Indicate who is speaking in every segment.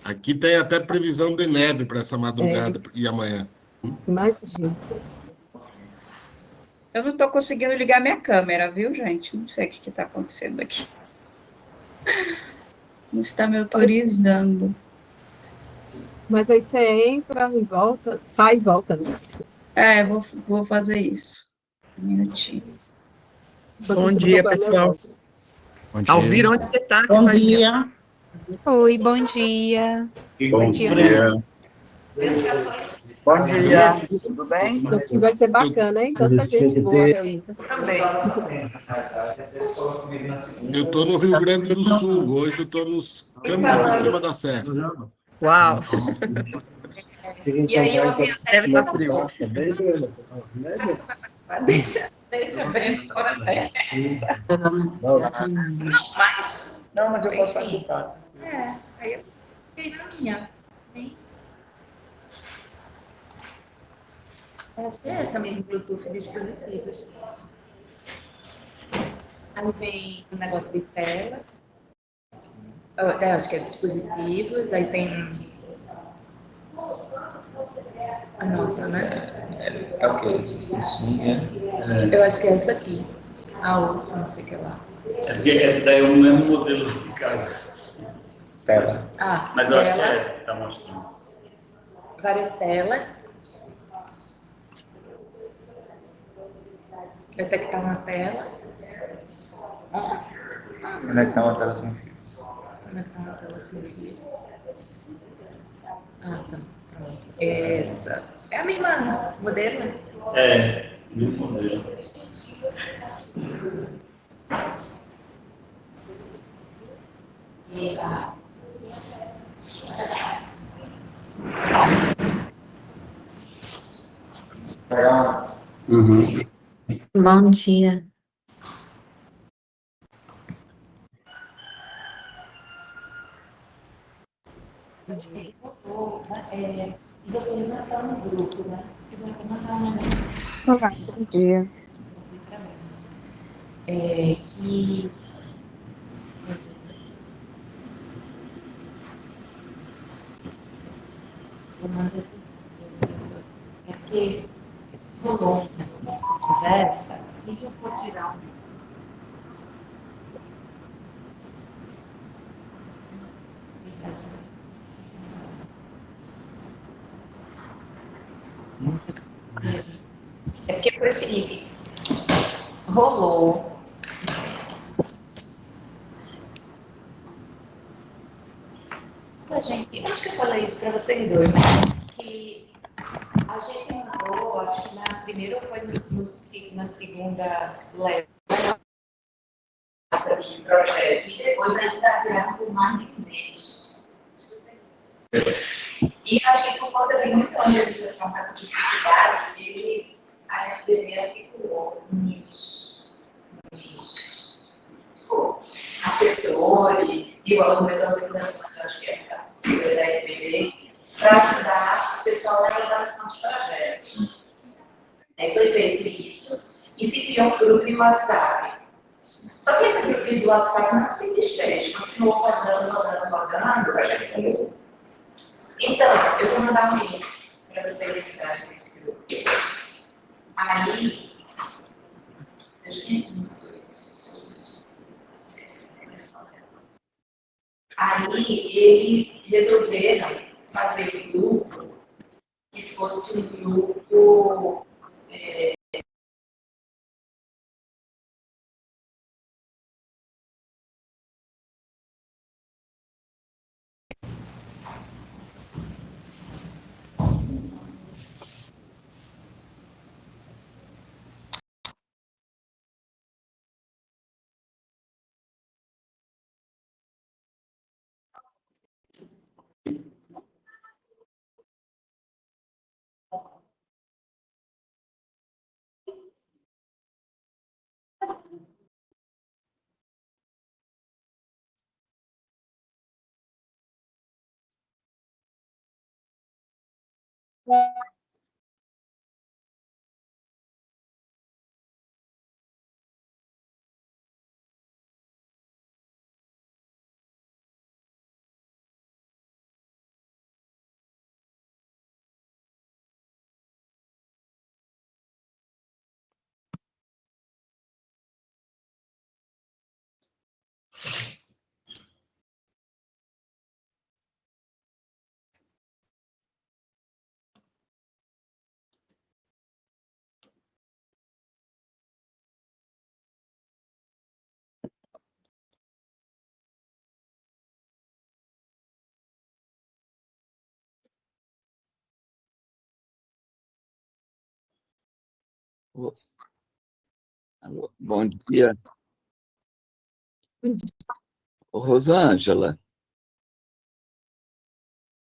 Speaker 1: Aqui tem até previsão de neve para essa
Speaker 2: É,
Speaker 1: madrugada e amanhã.
Speaker 2: imagina.
Speaker 3: Eu não estou conseguindo ligar minha câmera, viu, gente? Não sei o que está acontecendo aqui. Não está me autorizando.
Speaker 2: Mas aí você entra e volta, sai e volta, né?
Speaker 3: Vou fazer isso. Um minutinho.
Speaker 2: Enquanto
Speaker 4: Bom
Speaker 2: você
Speaker 4: dia,
Speaker 2: procura a minha
Speaker 4: pessoal.
Speaker 2: volta.
Speaker 5: Bom
Speaker 4: Alvira,
Speaker 5: dia.
Speaker 4: onde você está?
Speaker 6: Bom dia.
Speaker 7: Oi, bom dia.
Speaker 6: Bom
Speaker 7: Dia.
Speaker 6: dia. Bom dia. Tudo bem?
Speaker 2: Então, aqui vai ser bacana, hein? Tanta gente boa reunida.
Speaker 1: Eu estou no Rio Grande do Sul, hoje eu estou nos Campos de Cima da Serra.
Speaker 4: Uau,
Speaker 6: E aí eu tenho
Speaker 4: deve estar frio.
Speaker 3: Deixa eu ver fora dessa.
Speaker 6: Não, mas eu posso participar.
Speaker 8: Aí eu fiquei na minha. Acho que é essa mesmo, Bluetooth dispositivos. Aí vem o negócio de tela. Acho que é dispositivos, aí tem a nossa, né?
Speaker 5: É o que? Isso
Speaker 8: Eu acho que é essa aqui. A outra, não sei o que lá.
Speaker 9: É porque essa daí é o mesmo modelo de casa.
Speaker 5: Tela.
Speaker 8: Ah,
Speaker 9: Mas eu acho que é
Speaker 8: tela,
Speaker 9: essa que está mostrando.
Speaker 8: várias telas. Detectar uma tela.
Speaker 5: Onde é que está uma tela sem fio?
Speaker 8: Conectar uma tela sem fio. Ah, tá. Pronto. Essa. É a mesma modelo, né?
Speaker 9: É, mesmo modelo.
Speaker 7: Bom dia.
Speaker 8: E vocês não estão no grupo, né? Eu vou até mandar uma mensagem
Speaker 7: Olá, bom dia.
Speaker 8: para mim. Que eu mando esse. É porque rolou umas conversas. E eu vou tirar É porque foi o seguinte, rolou. A gente, acho que eu falei isso para vocês dois, né? Que a gente mandou, acho que na primeira ou foi na segunda leva de projeto, e depois ainda criaram por mais de um mês. E acho que por conta de muita organização da dificuldade, a FDB articulou tipo, assessores e algumas organizações, acho que é a sigla da FDB, para ajudar o pessoal na elaboração dos projetos. Aí foi feito isso e se criou um grupo de WhatsApp. Só que esse grupo de WhatsApp não se desfez, continuou rodando. Então, eu vou mandar um link para vocês entrarem nesse grupo. Aí, eles resolveram fazer um grupo que fosse um grupo
Speaker 4: Alô, bom dia. Ô, Rosângela,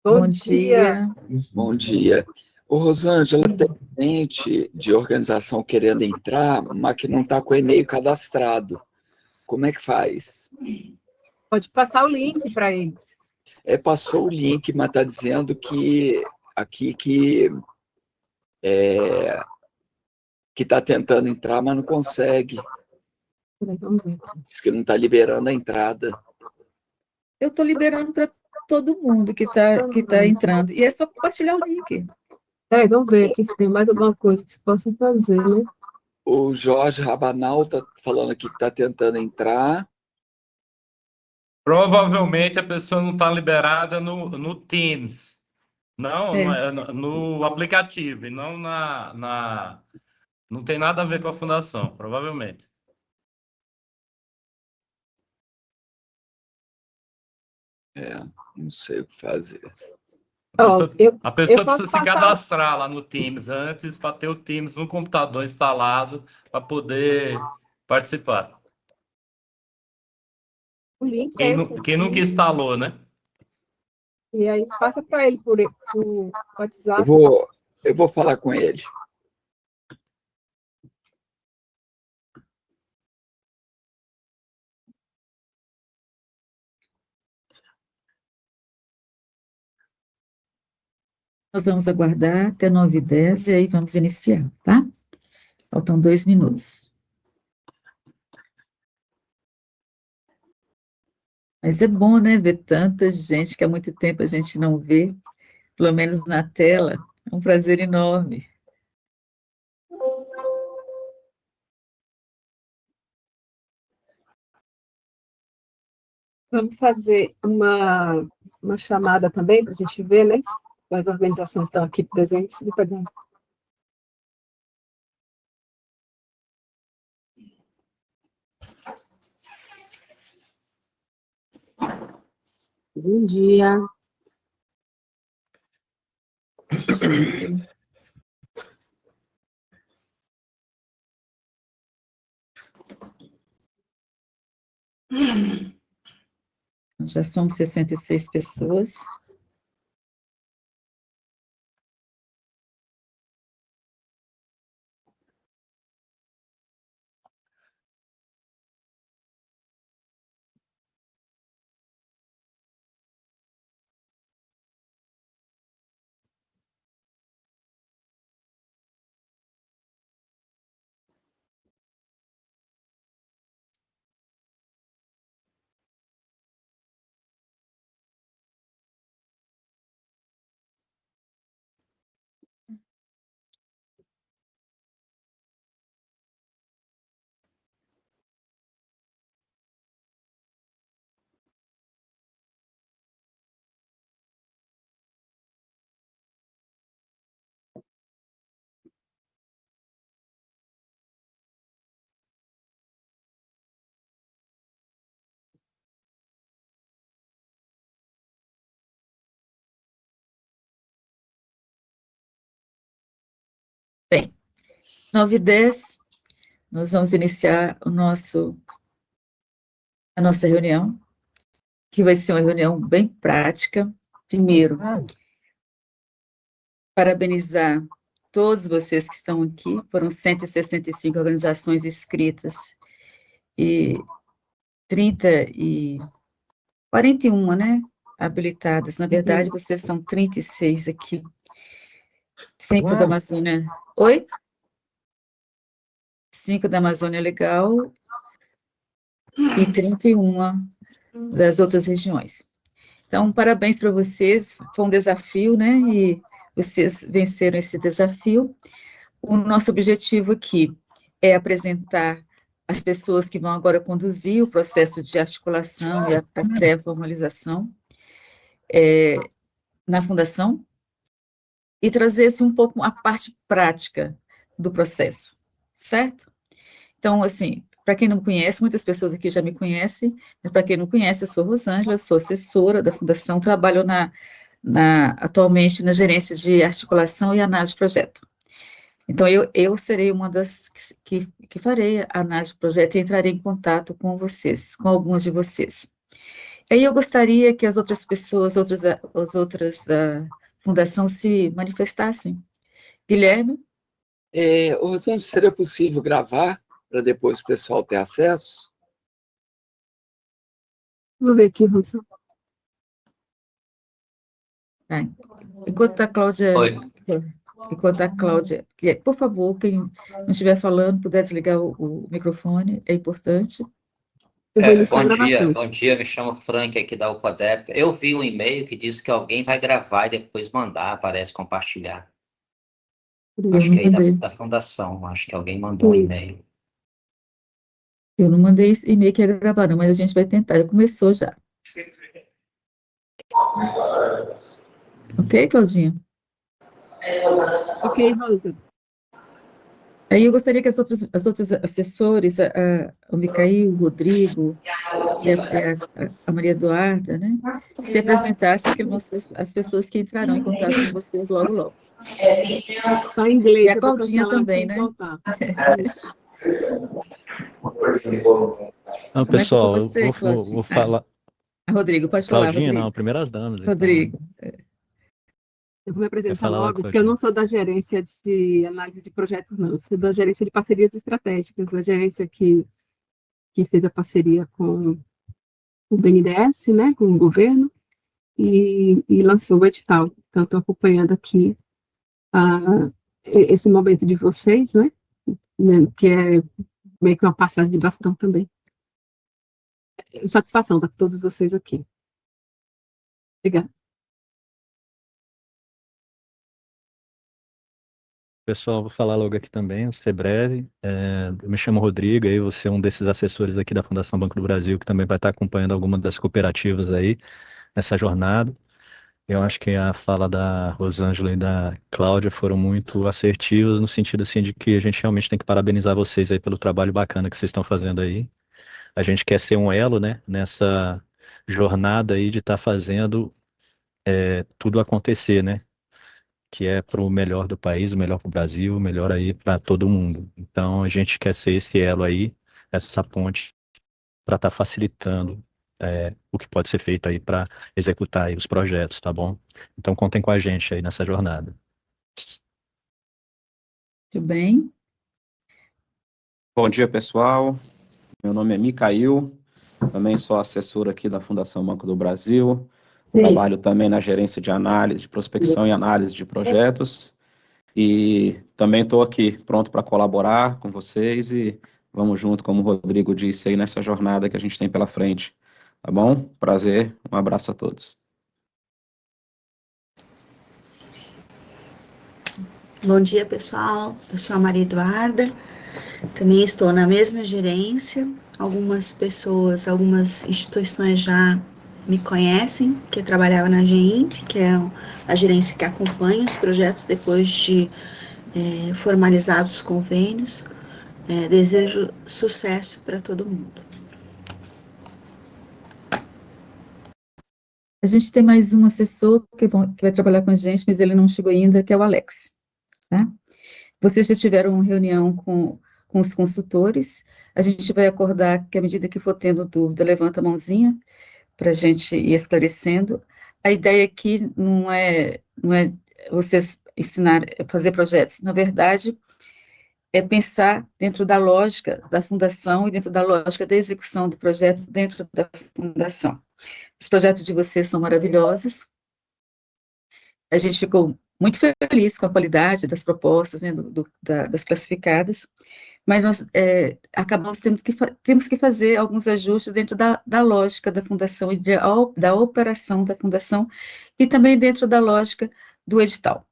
Speaker 2: Bom dia.
Speaker 4: bom dia. Ô, Rosângela, tem gente de organização querendo entrar, mas que não está com o e-mail cadastrado. Como é que faz?
Speaker 2: Pode passar o link para eles.
Speaker 4: Passou o link, mas está dizendo que aqui que está tentando entrar, mas não consegue.
Speaker 2: Peraí, vamos ver.
Speaker 4: Diz que não está liberando a entrada.
Speaker 10: Eu estou liberando para todo mundo que tá entrando. E é só compartilhar o link.
Speaker 2: Peraí, vamos ver aqui se tem mais alguma coisa que se possa fazer, né?
Speaker 4: O Jorge Rabanal está falando aqui que está tentando entrar.
Speaker 9: Provavelmente a pessoa não está liberada no Teams. Não, no aplicativo, e não não tem nada a ver com a fundação, provavelmente.
Speaker 4: Não sei o que fazer.
Speaker 9: A pessoa precisa se cadastrar lá no Teams antes para ter o Teams no computador instalado para poder participar.
Speaker 2: O link é esse.
Speaker 9: Quem nunca instalou, né?
Speaker 2: E aí passa para ele por WhatsApp.
Speaker 4: Eu vou falar com ele.
Speaker 10: Nós vamos aguardar até 9h10 e aí vamos iniciar, tá? Faltam 2 minutos. Mas é bom, né, ver tanta gente que há muito tempo a gente não vê, pelo menos na tela. É um prazer enorme.
Speaker 2: Vamos fazer uma chamada também para a gente ver, né? As organizações estão aqui presentes. Bom dia.
Speaker 10: Já somos 66 pessoas. Bem, 9h10, nós vamos iniciar a nossa reunião, que vai ser uma reunião bem prática. Primeiro, parabenizar todos vocês que estão aqui, foram 165 organizações inscritas e 41, né, habilitadas. Na verdade, vocês são 36 aqui. 5 da Amazônia. Oi? 5 da Amazônia Legal e 31 das outras regiões. Então, parabéns para vocês, foi um desafio, né, e vocês venceram esse desafio. O nosso objetivo aqui é apresentar as pessoas que vão agora conduzir o processo de articulação e até a formalização na Fundação, e trazer um pouco a parte prática do processo, certo? Então, assim, para quem não me conhece, muitas pessoas aqui já me conhecem, mas para quem não conhece, eu sou Rosângela, sou assessora da Fundação, trabalho atualmente na gerência de articulação e análise de projeto. Então, eu serei uma das que farei a análise do projeto e entrarei em contato com vocês, com algumas de vocês. Aí eu gostaria que as outras pessoas, as outras fundação se manifestassem. Guilherme?
Speaker 4: Rosângela, seria possível gravar para depois o pessoal ter acesso?
Speaker 2: Vou ver aqui, Rosa.
Speaker 10: Enquanto a Cláudia...
Speaker 11: Oi.
Speaker 10: Enquanto a Cláudia... Por favor, quem não estiver falando, puder desligar o microfone, é importante.
Speaker 2: Eu vou iniciar a
Speaker 11: Bom dia,
Speaker 2: gravação.
Speaker 11: bom dia, me chamo Frank aqui da UCODEP. Eu vi um e-mail que diz que alguém vai gravar e depois mandar, parece compartilhar. Acho que é aí da fundação, acho que alguém mandou um e-mail.
Speaker 10: Eu não mandei esse e-mail que ia gravar, não, mas a gente vai tentar. Já começou já. Ok, Claudinha?
Speaker 2: Ok, Rosa.
Speaker 10: Aí eu gostaria que as outras assessores, o Micael, o Rodrigo e a Maria Eduarda, né, se apresentassem, que as pessoas que entrarão em contato com vocês logo, logo.
Speaker 2: Está em inglês.
Speaker 10: E a Claudinha também, né?
Speaker 12: Não, pessoal,
Speaker 10: você,
Speaker 12: eu vou falar.
Speaker 10: Rodrigo, pode falar,
Speaker 12: Claudinha,
Speaker 10: Rodrigo.
Speaker 12: não, primeiras damas.
Speaker 10: Rodrigo.
Speaker 12: Então.
Speaker 2: Eu vou me apresentar
Speaker 12: logo,
Speaker 2: logo, porque eu não sou da gerência de análise de projetos, não. Eu sou da gerência de parcerias estratégicas, a gerência que fez a parceria com o BNDES, né, com o governo, e lançou o edital. Então, estou acompanhando aqui esse momento de vocês, né, que é meio que uma passagem de bastão também. Satisfação estar com todos vocês aqui. Obrigada.
Speaker 12: Pessoal, vou falar logo aqui também, vou ser breve. Eu me chamo Rodrigo, aí você é um desses assessores aqui da Fundação Banco do Brasil, que também vai estar acompanhando alguma das cooperativas aí nessa jornada. Eu acho que a fala da Rosângela e da Cláudia foram muito assertivas, no sentido assim de que a gente realmente tem que parabenizar vocês aí pelo trabalho bacana que vocês estão fazendo aí. A gente quer ser um elo, né, nessa jornada aí de estar fazendo tudo acontecer, né? Que é para o melhor do país, o melhor para o Brasil, o melhor aí para todo mundo. Então a gente quer ser esse elo aí, essa ponte, para estar facilitando o que pode ser feito aí para executar aí os projetos, tá bom? Então contem com a gente aí nessa jornada.
Speaker 10: Muito bem.
Speaker 13: Bom dia, pessoal. Meu nome é Micael, também sou assessor aqui da Fundação Banco do Brasil. Trabalho também na gerência de análise, de prospecção e análise de projetos. E também estou aqui pronto para colaborar com vocês e vamos junto, como o Rodrigo disse, aí nessa jornada que a gente tem pela frente. Tá bom? Prazer, um abraço a todos.
Speaker 14: Bom dia, pessoal. Eu sou a Maria Eduarda. Também estou na mesma gerência. Algumas pessoas, algumas instituições já me conhecem, que eu trabalhava na GEIMP, que é a gerência que acompanha os projetos depois de formalizados os convênios. Desejo sucesso para todo mundo.
Speaker 10: A gente tem mais um assessor que vai trabalhar com a gente, mas ele não chegou ainda, que é o Alex. Tá? Vocês já tiveram uma reunião com os consultores. A gente vai acordar que, à medida que for tendo dúvida, levanta a mãozinha, para a gente ir esclarecendo. A ideia aqui não é vocês ensinar a fazer projetos, na verdade, é pensar dentro da lógica da fundação e dentro da lógica da execução do projeto dentro da fundação. Os projetos de vocês são maravilhosos, a gente ficou muito feliz com a qualidade das propostas, né, das classificadas, mas nós acabamos temos que fazer alguns ajustes dentro da lógica da fundação e da operação da fundação e também dentro da lógica do edital.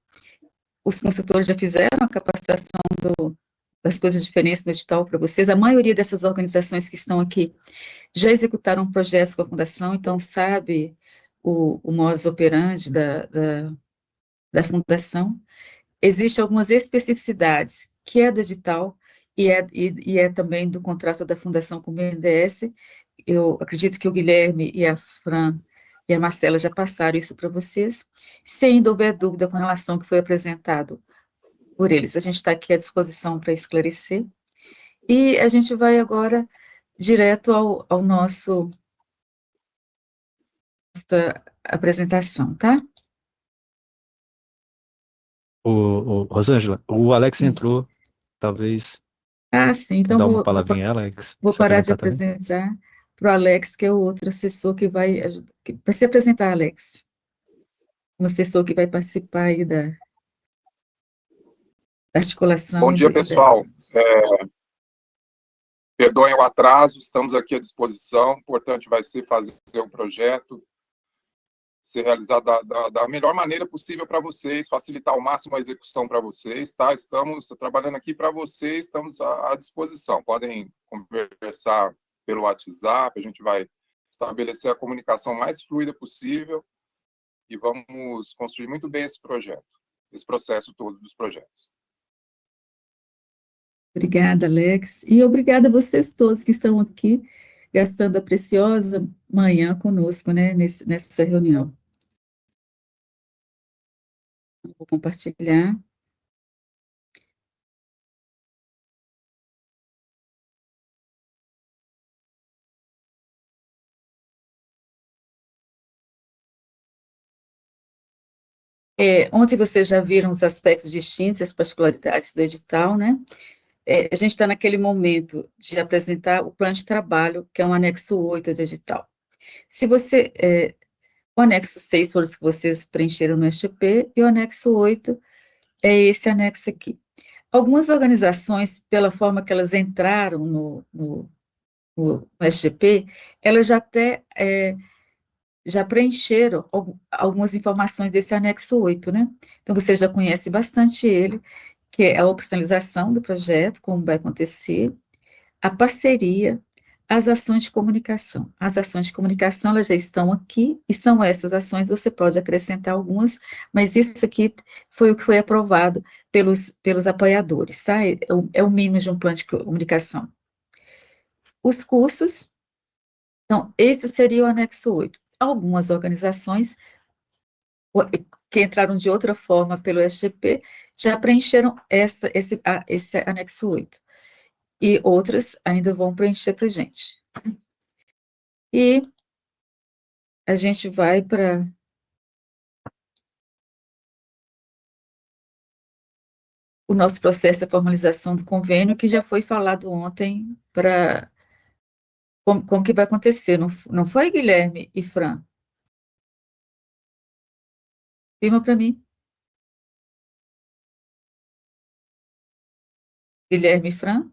Speaker 10: Os consultores já fizeram a capacitação das coisas diferentes no edital para vocês. A maioria dessas organizações que estão aqui já executaram projetos com a fundação, então sabe o modus operandi da fundação. Existem algumas especificidades que é do edital e é também do contrato da fundação com o BNDES. Eu acredito que o Guilherme e a Fran e a Marcela já passaram isso para vocês. Se ainda houver dúvida com relação ao que foi apresentado, por eles. A gente está aqui à disposição para esclarecer. E a gente vai agora direto ao nossa apresentação, tá?
Speaker 12: Rosângela, o Alex
Speaker 10: Isso.
Speaker 12: entrou, talvez
Speaker 10: Sim, então
Speaker 12: dar uma palavrinha, Alex,
Speaker 10: vou
Speaker 12: se
Speaker 10: parar de
Speaker 12: apresentar também.
Speaker 10: apresentar para o Alex, que é o outro assessor que vai se apresentar, Alex. Um assessor que vai participar aí da articulação.
Speaker 15: Bom dia, pessoal. Perdoem o atraso, estamos aqui à disposição. O importante vai ser fazer o projeto ser realizado da melhor maneira possível para vocês, facilitar ao máximo a execução para vocês, tá? Estamos trabalhando aqui para vocês, estamos à disposição. Podem conversar pelo WhatsApp, a gente vai estabelecer a comunicação mais fluida possível e vamos construir muito bem esse projeto, esse processo todo dos projetos.
Speaker 10: Obrigada, Alex. E obrigada a vocês todos que estão aqui, gastando a preciosa manhã conosco, né, nessa reunião. Vou compartilhar. Ontem vocês já viram os aspectos distintos e as particularidades do edital, né? A gente está naquele momento de apresentar o plano de trabalho, que é um anexo 8 do edital. Se você... o anexo 6 foram os que vocês preencheram no SGP, e o anexo 8 é esse anexo aqui. Algumas organizações, pela forma que elas entraram no SGP, elas já até já preencheram algumas informações desse anexo 8, né? Então, você já conhece bastante ele, que é a operacionalização do projeto, como vai acontecer, a parceria, as ações de comunicação. As ações de comunicação, elas já estão aqui, e são essas ações, você pode acrescentar algumas, mas isso aqui foi o que foi aprovado pelos apoiadores, tá? É o mínimo de um plano de comunicação. Os cursos, então, esse seria o anexo 8. Algumas organizações que entraram de outra forma pelo SGP já preencheram esse anexo 8. E outras ainda vão preencher para a gente. E a gente vai para... o nosso processo de formalização do convênio, que já foi falado ontem para... Como que vai acontecer, não foi, Guilherme e Fran? Firma para mim. Guilherme e Fran?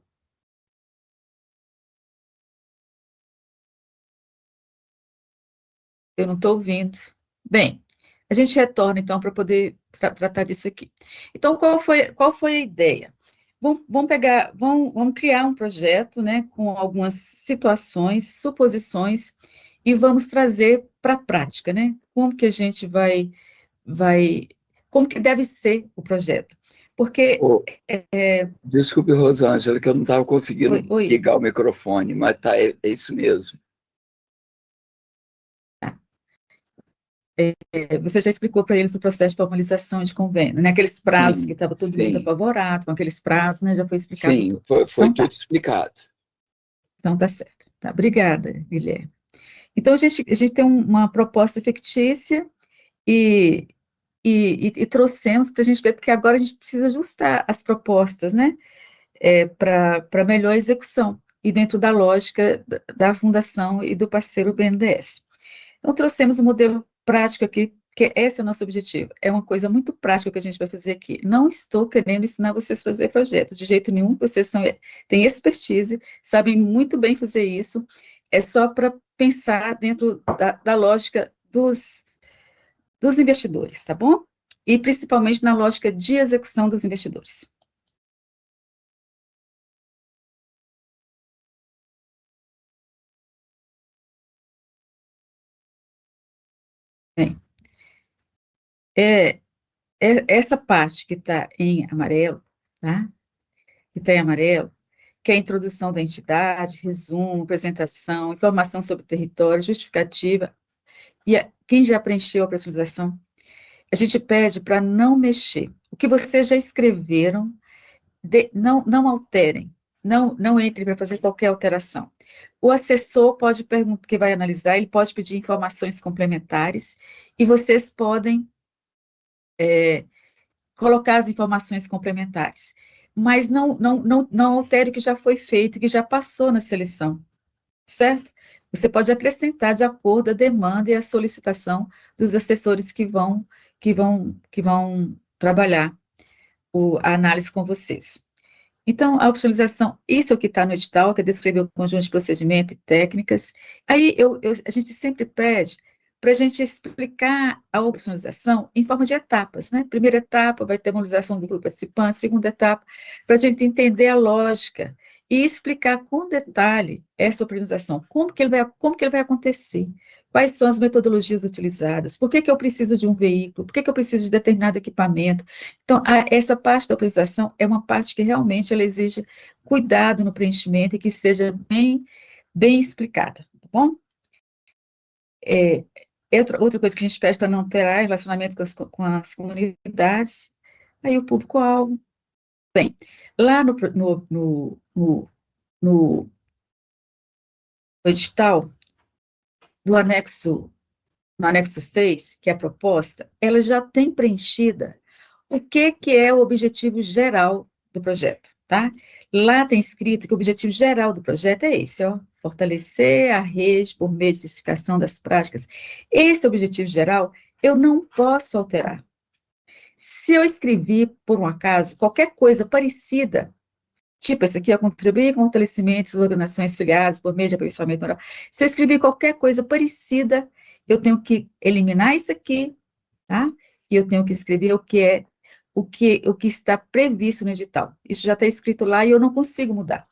Speaker 10: Eu não estou ouvindo. Bem, a gente retorna, então, para poder tratar disso aqui. Então, qual foi a ideia? Vamos criar um projeto, né, com algumas situações, suposições, e vamos trazer para a prática, né? Como que a gente como que deve ser o projeto? Porque...
Speaker 4: Desculpe, Rosângela, que eu não estava conseguindo ligar o microfone, mas é isso mesmo.
Speaker 10: Você já explicou para eles o processo de formalização de convênio, né? Aqueles prazos que estava todo mundo apavorado, com aqueles prazos, né? Já foi explicado tudo.
Speaker 4: Sim, foi
Speaker 10: então,
Speaker 4: tudo explicado.
Speaker 10: Então, tá certo. Tá, obrigada, Guilherme. Então, a gente tem uma proposta fictícia e trouxemos para a gente ver, porque agora a gente precisa ajustar as propostas, né? Para melhor execução, e dentro da lógica da fundação e do parceiro BNDES. Então, trouxemos um modelo prático aqui, que esse é o nosso objetivo. É uma coisa muito prática que a gente vai fazer aqui. Não estou querendo ensinar vocês a fazer projetos, de jeito nenhum, vocês têm expertise, sabem muito bem fazer isso, é só para pensar dentro da lógica dos investidores, tá bom? E principalmente na lógica de execução dos investidores. Bem, essa parte que está em amarelo, tá? Que está em amarelo, que é a introdução da entidade, resumo, apresentação, informação sobre o território, justificativa, e quem já preencheu a personalização? a gente pede para não mexer. O que vocês já escreveram, não alterem, não entrem para fazer qualquer alteração. O assessor pode perguntar, que vai analisar, ele pode pedir informações complementares, e vocês podem colocar as informações complementares. Mas não altere o que já foi feito, que já passou na seleção, certo? Você pode acrescentar de acordo com a demanda e a solicitação dos assessores que vão trabalhar a análise com vocês. Então, a opcionalização, isso é o que está no edital, que é descrever o conjunto de procedimento e técnicas. Aí, a gente sempre pede para a gente explicar a opcionalização em forma de etapas, né? Primeira etapa vai ter a mobilização do grupo participante, segunda etapa, para a gente entender a lógica e explicar com detalhe essa opcionalização, como que ele vai acontecer, quais são as metodologias utilizadas, por que eu preciso de um veículo, por que eu preciso de determinado equipamento. Então, essa parte da opcionalização é uma parte que realmente ela exige cuidado no preenchimento e que seja bem explicada, tá bom? Outra coisa que a gente pede para não ter relacionamento com as comunidades, aí o público-alvo. Bem, lá no edital, no anexo 6, que é a proposta, ela já tem preenchida o que é o objetivo geral do projeto, tá? Lá tem escrito que o objetivo geral do projeto é esse, ó, fortalecer a rede por meio de intensificação das práticas. Esse objetivo geral, eu não posso alterar. Se eu escrevi, por um acaso, qualquer coisa parecida, tipo esse aqui, contribuir com fortalecimento das organizações filiadas por meio de aperfeiçoamento moral, se eu escrever qualquer coisa parecida, eu tenho que eliminar isso aqui, tá? E eu tenho que escrever o que está previsto no edital. Isso já está escrito lá e eu não consigo mudar,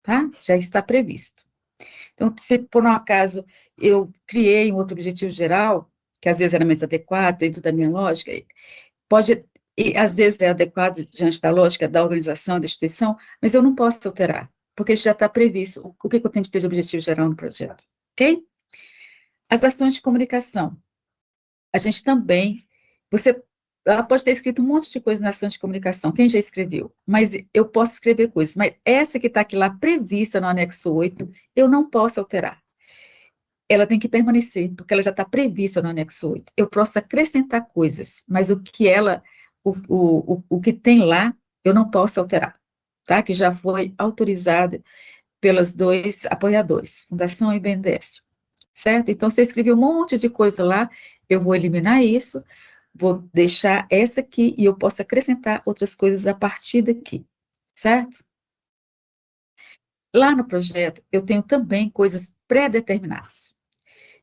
Speaker 10: tá? Já está previsto. Então, se por um acaso eu criei um outro objetivo geral, que às vezes era mais adequado dentro da minha lógica, e às vezes é adequado diante da lógica da organização, da instituição, mas eu não posso alterar, porque isso já está previsto, o que eu tenho que ter de objetivo geral no projeto, ok? As ações de comunicação. A gente também, ela pode ter escrito um monte de coisa na ação de comunicação, quem já escreveu, mas eu posso escrever coisas, mas essa que está aqui lá prevista no anexo 8, eu não posso alterar. Ela tem que permanecer, porque ela já está prevista no anexo 8. Eu posso acrescentar coisas, mas o que tem lá, eu não posso alterar, tá? Que já foi autorizado pelos 2 apoiadores, Fundação e BNDES, certo? Então, se eu escrevi um monte de coisa lá, eu vou eliminar isso, vou deixar essa aqui e eu posso acrescentar outras coisas a partir daqui, certo? Lá no projeto, eu tenho também coisas pré-determinadas.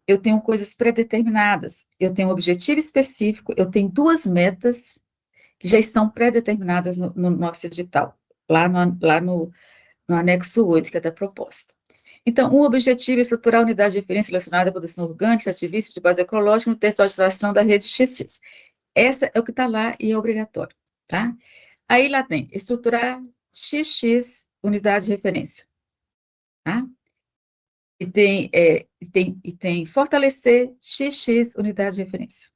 Speaker 10: Eu tenho coisas pré-determinadas, eu tenho um objetivo específico, eu tenho 2 metas que já estão pré-determinadas no nosso edital, lá no anexo 8, que é da proposta. Então, o objetivo é estruturar a unidade de referência relacionada à produção orgânica, ativista de base ecológica no texto de ativação da rede XX. Essa é o que está lá e é obrigatório, tá? Aí lá tem estruturar XX unidade de referência, tá? E tem fortalecer XX unidade de referência.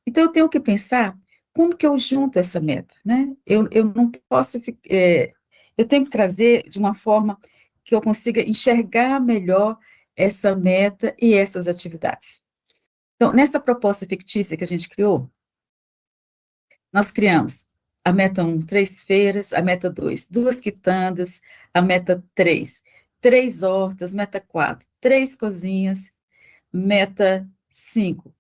Speaker 10: Então, eu tenho que pensar como que eu junto essa meta, né? Eu não posso... eu tenho que trazer de uma forma que eu consiga enxergar melhor essa meta e essas atividades. Então, nessa proposta fictícia que a gente criou, nós criamos a meta 1, 3 feiras, a meta 2, 2 quitandas, a meta 3, 3 hortas, meta 4, 3 cozinhas, meta 5,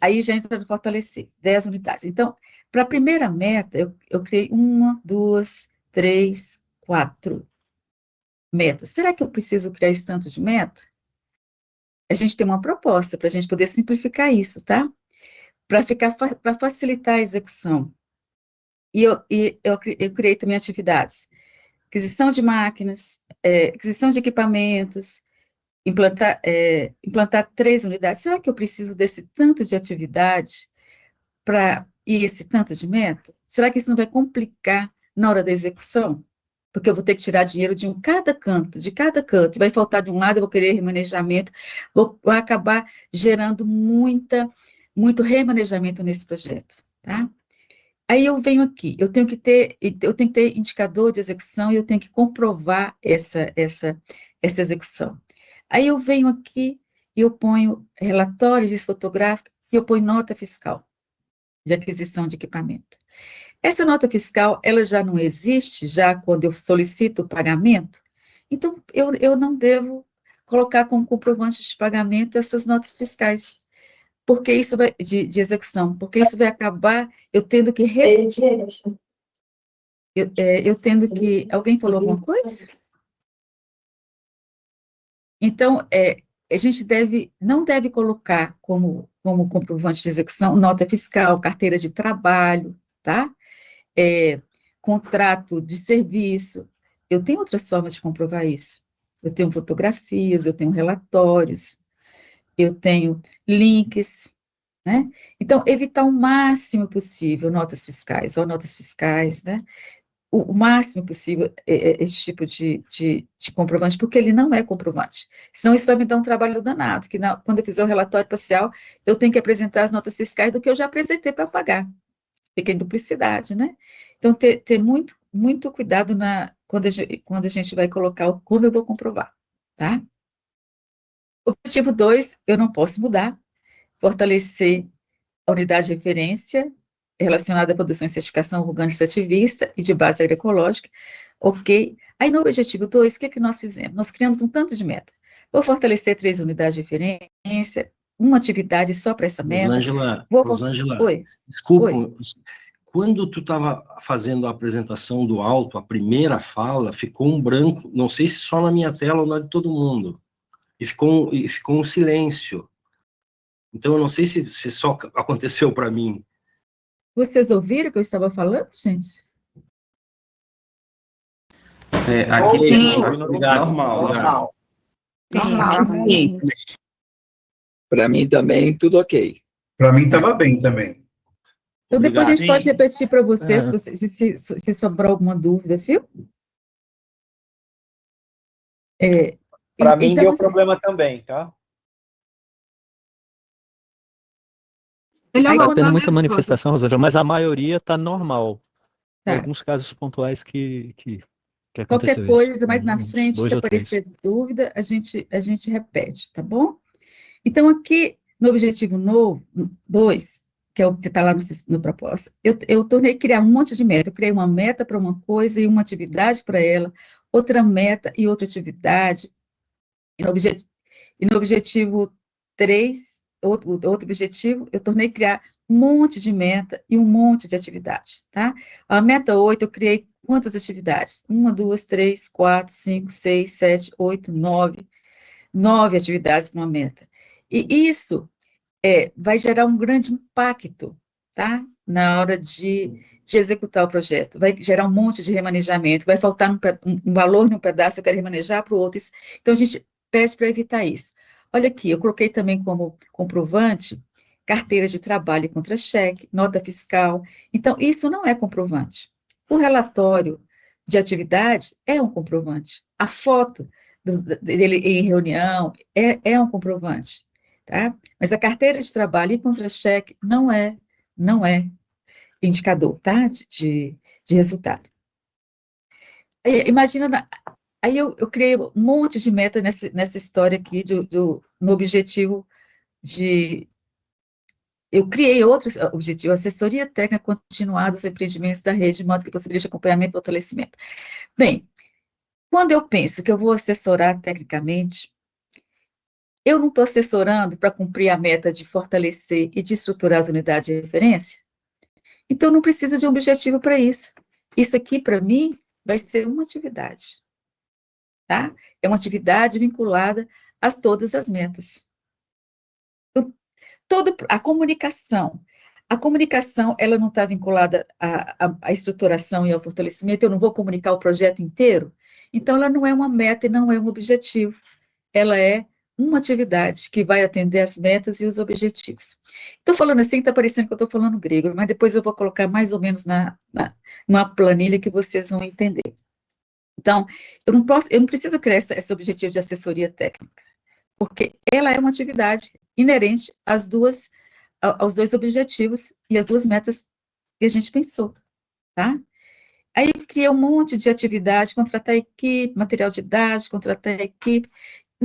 Speaker 10: aí já entra no fortalecer, 10 unidades. Então, para a primeira meta, eu criei 1, 2, 3, 4 metas. Será que eu preciso criar esse tanto de meta? A gente tem uma proposta para a gente poder simplificar isso, tá? Para facilitar a execução. E eu criei também atividades. Aquisição de máquinas, aquisição de equipamentos, implantar 3 unidades. Será que eu preciso desse tanto de atividade e esse tanto de meta? Será que isso não vai complicar na hora da execução? porque eu vou ter que tirar dinheiro de cada canto, e vai faltar de um lado, eu vou querer remanejamento, vou acabar gerando muito remanejamento nesse projeto, tá? Aí eu venho aqui, eu tenho que ter indicador de execução e eu tenho que comprovar essa execução. Aí eu venho aqui e eu ponho relatórios fotográficos e eu ponho nota fiscal de aquisição de equipamento. Essa nota fiscal, ela já não existe, já quando eu solicito o pagamento, então eu não devo colocar como comprovante de pagamento essas notas fiscais, porque isso vai, de execução, porque isso vai acabar eu tendo que alguém falou alguma coisa? Então, a gente não deve colocar como comprovante de execução nota fiscal, carteira de trabalho, tá? Contrato de serviço. Eu tenho outras formas de comprovar isso. Eu tenho fotografias, eu tenho relatórios, eu tenho links, né? Então, evitar o máximo possível notas fiscais, né? O máximo possível esse tipo de comprovante, porque ele não é comprovante. Senão isso vai me dar um trabalho danado, que quando eu fizer o relatório parcial, eu tenho que apresentar as notas fiscais do que eu já apresentei para pagar. Fica em duplicidade, né? Então, ter muito cuidado quando a gente vai colocar como eu vou comprovar, tá? Objetivo 2, eu não posso mudar, fortalecer a unidade de referência relacionada à produção e certificação orgânica ativista e de base agroecológica, ok? Aí, no objetivo 2, o que nós fizemos? Nós criamos um tanto de meta. Vou fortalecer 3 unidades de referência, uma atividade só para essa meta.
Speaker 16: Rosângela,
Speaker 10: Oi.
Speaker 16: Desculpa,
Speaker 10: Oi.
Speaker 16: Quando tu estava fazendo a apresentação do alto, a primeira fala, ficou um branco, não sei se só na minha tela ou na de todo mundo, e ficou um silêncio. Então, eu não sei se só aconteceu para mim.
Speaker 10: Vocês ouviram o que eu estava falando, gente?
Speaker 16: Normal.
Speaker 4: Para mim também, tudo ok.
Speaker 17: Para mim estava bem também.
Speaker 10: Então, depois a gente
Speaker 9: Obrigado.
Speaker 10: pode repetir para vocês, se sobrar alguma dúvida, viu?
Speaker 18: Para mim
Speaker 10: então,
Speaker 18: deu problema também, tá?
Speaker 12: Está tendo muita manifestação, Rosângela, mas a maioria está normal. Tem alguns casos pontuais que aconteceu
Speaker 10: qualquer coisa,
Speaker 12: isso.
Speaker 10: mais na frente,
Speaker 12: Dois
Speaker 10: se
Speaker 12: ou três.
Speaker 10: aparecer dúvida, a gente repete, tá bom? Então, aqui, no objetivo 2, que é o que está lá no propósito, eu tornei criar um monte de meta. Eu criei uma meta para uma coisa e uma atividade para ela, outra meta e outra atividade. E no objetivo 3, outro objetivo, eu tornei criar um monte de meta e um monte de atividade, tá? A meta 8, eu criei quantas atividades? 1, 2, 3, 4, 5, 6, 7, 8, 9. 9 atividades para uma meta. E isso vai gerar um grande impacto, tá? Na hora de executar o projeto. Vai gerar um monte de remanejamento, vai faltar um valor num pedaço, eu quero remanejar para o outro. Então, a gente pede para evitar isso. Olha aqui, eu coloquei também como comprovante carteira de trabalho e contra-cheque, nota fiscal. Então, isso não é comprovante. O relatório de atividade é um comprovante. A foto dele em reunião é um comprovante, tá? Mas a carteira de trabalho e contra-cheque não é indicador, tá? De resultado. Imagina, aí eu criei um monte de meta nessa história aqui, no objetivo eu criei outros objetivos, assessoria técnica continuada aos empreendimentos da rede, de modo que possibilite acompanhamento e fortalecimento. Bem, quando eu penso que eu vou assessorar tecnicamente, eu não estou assessorando para cumprir a meta de fortalecer e de estruturar as unidades de referência? Então, não preciso de um objetivo para isso. Isso aqui, para mim, vai ser uma atividade, tá? É uma atividade vinculada a todas as metas. Então, a comunicação, ela não está vinculada à estruturação e ao fortalecimento, eu não vou comunicar o projeto inteiro, então ela não é uma meta e não é um objetivo, ela é uma atividade que vai atender as metas e os objetivos. Estou falando assim, está parecendo que eu estou falando grego, mas depois eu vou colocar mais ou menos numa planilha que vocês vão entender. Então, eu não preciso criar esse objetivo de assessoria técnica, porque ela é uma atividade inerente aos dois objetivos e as duas metas que a gente pensou, tá? Aí cria um monte de atividade, contratar equipe, material didático, contratar equipe.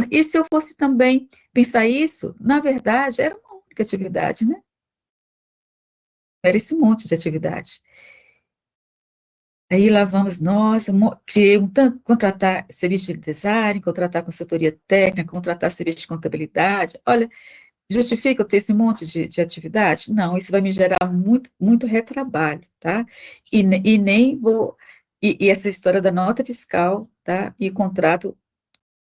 Speaker 10: E se eu fosse também pensar isso, na verdade, era uma única atividade, né? Era esse monte de atividade. Aí lá vamos nós, contratar serviço de design, contratar consultoria técnica, contratar serviço de contabilidade. Olha, justifica eu ter esse monte de atividade? Não, isso vai me gerar muito retrabalho, tá? E nem vou... E essa história da nota fiscal, tá? E contrato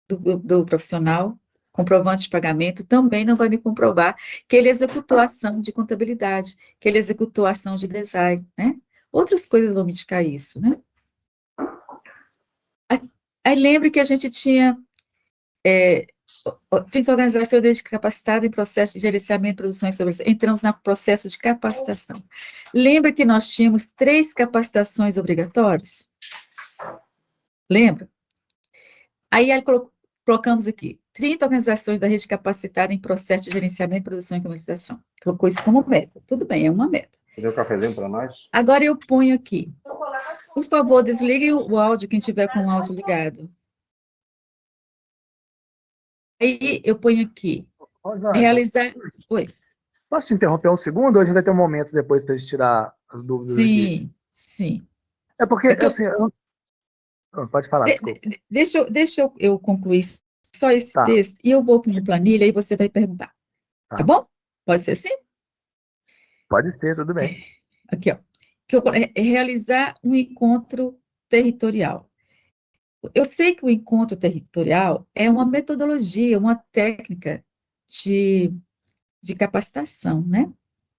Speaker 10: do profissional, comprovante de pagamento, também não vai me comprovar que ele executou a ação de contabilidade, que ele executou a ação de design, né? Outras coisas vão me indicar isso, né? Aí lembre que a gente tinha organização de capacitado em processo de gerenciamento, produção e sobrevivência. Entramos no processo de capacitação. Lembra que nós tínhamos 3 capacitações obrigatórias? Lembra? Aí colocamos aqui, 30 organizações da rede capacitada em processo de gerenciamento, produção e comercialização. Colocou isso como meta. Tudo bem, é uma meta.
Speaker 19: Deu um cafezinho para nós?
Speaker 10: Agora eu ponho aqui. Por favor, desliguem o áudio, quem tiver com o áudio ligado. Aí eu ponho aqui.
Speaker 20: Rosângela,
Speaker 10: Realizar... Oi.
Speaker 20: Posso te interromper um segundo? Ou a gente vai ter um momento depois para a gente tirar as dúvidas aqui?
Speaker 10: Sim.
Speaker 20: É porque, assim... Pode falar, desculpa.
Speaker 10: Deixa eu concluir só esse texto, e eu vou para a planilha, e você vai perguntar. Tá bom? Pode ser assim?
Speaker 20: Pode ser, tudo bem.
Speaker 10: Aqui, ó. Realizar um encontro territorial. Eu sei que o encontro territorial é uma metodologia, uma técnica de capacitação, né?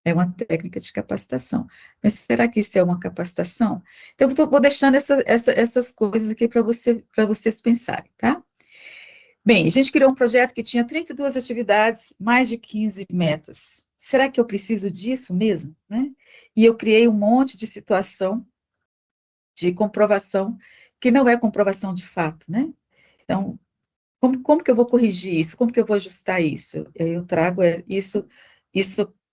Speaker 10: É uma técnica de capacitação. Mas será que isso é uma capacitação? Então, eu vou deixando essas coisas aqui para vocês pensarem, tá? Bem, a gente criou um projeto que tinha 32 atividades, mais de 15 metas. Será que eu preciso disso mesmo, né? E eu criei um monte de situação de comprovação, que não é comprovação de fato, né? Então, como que eu vou corrigir isso? Como que eu vou ajustar isso? Eu trago isso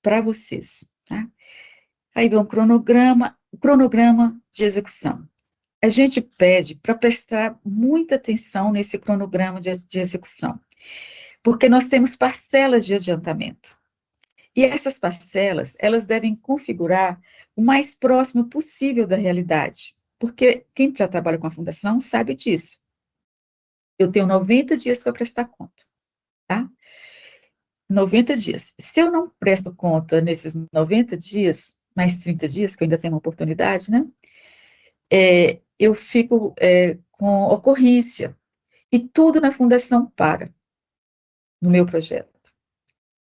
Speaker 10: para vocês, tá? Aí vem um cronograma de execução. A gente pede para prestar muita atenção nesse cronograma de execução, porque nós temos parcelas de adiantamento. E essas parcelas, elas devem configurar o mais próximo possível da realidade, porque quem já trabalha com a fundação sabe disso. Eu tenho 90 dias para prestar conta, tá? 90 dias. Se eu não presto conta nesses 90 dias, mais 30 dias, que eu ainda tenho uma oportunidade, né? Eu fico com ocorrência. E tudo na fundação para, no meu projeto.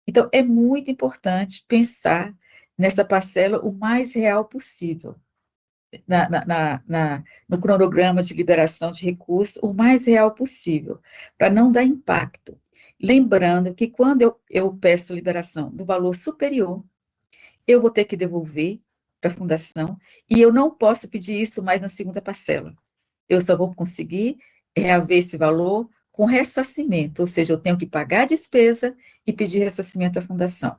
Speaker 10: Então, é muito importante pensar nessa parcela o mais real possível. No cronograma de liberação de recursos, o mais real possível, para não dar impacto. Lembrando que quando eu peço liberação do valor superior, eu vou ter que devolver para a fundação, e eu não posso pedir isso mais na segunda parcela. Eu só vou conseguir reaver esse valor com ressarcimento, ou seja, eu tenho que pagar a despesa e pedir ressarcimento à fundação.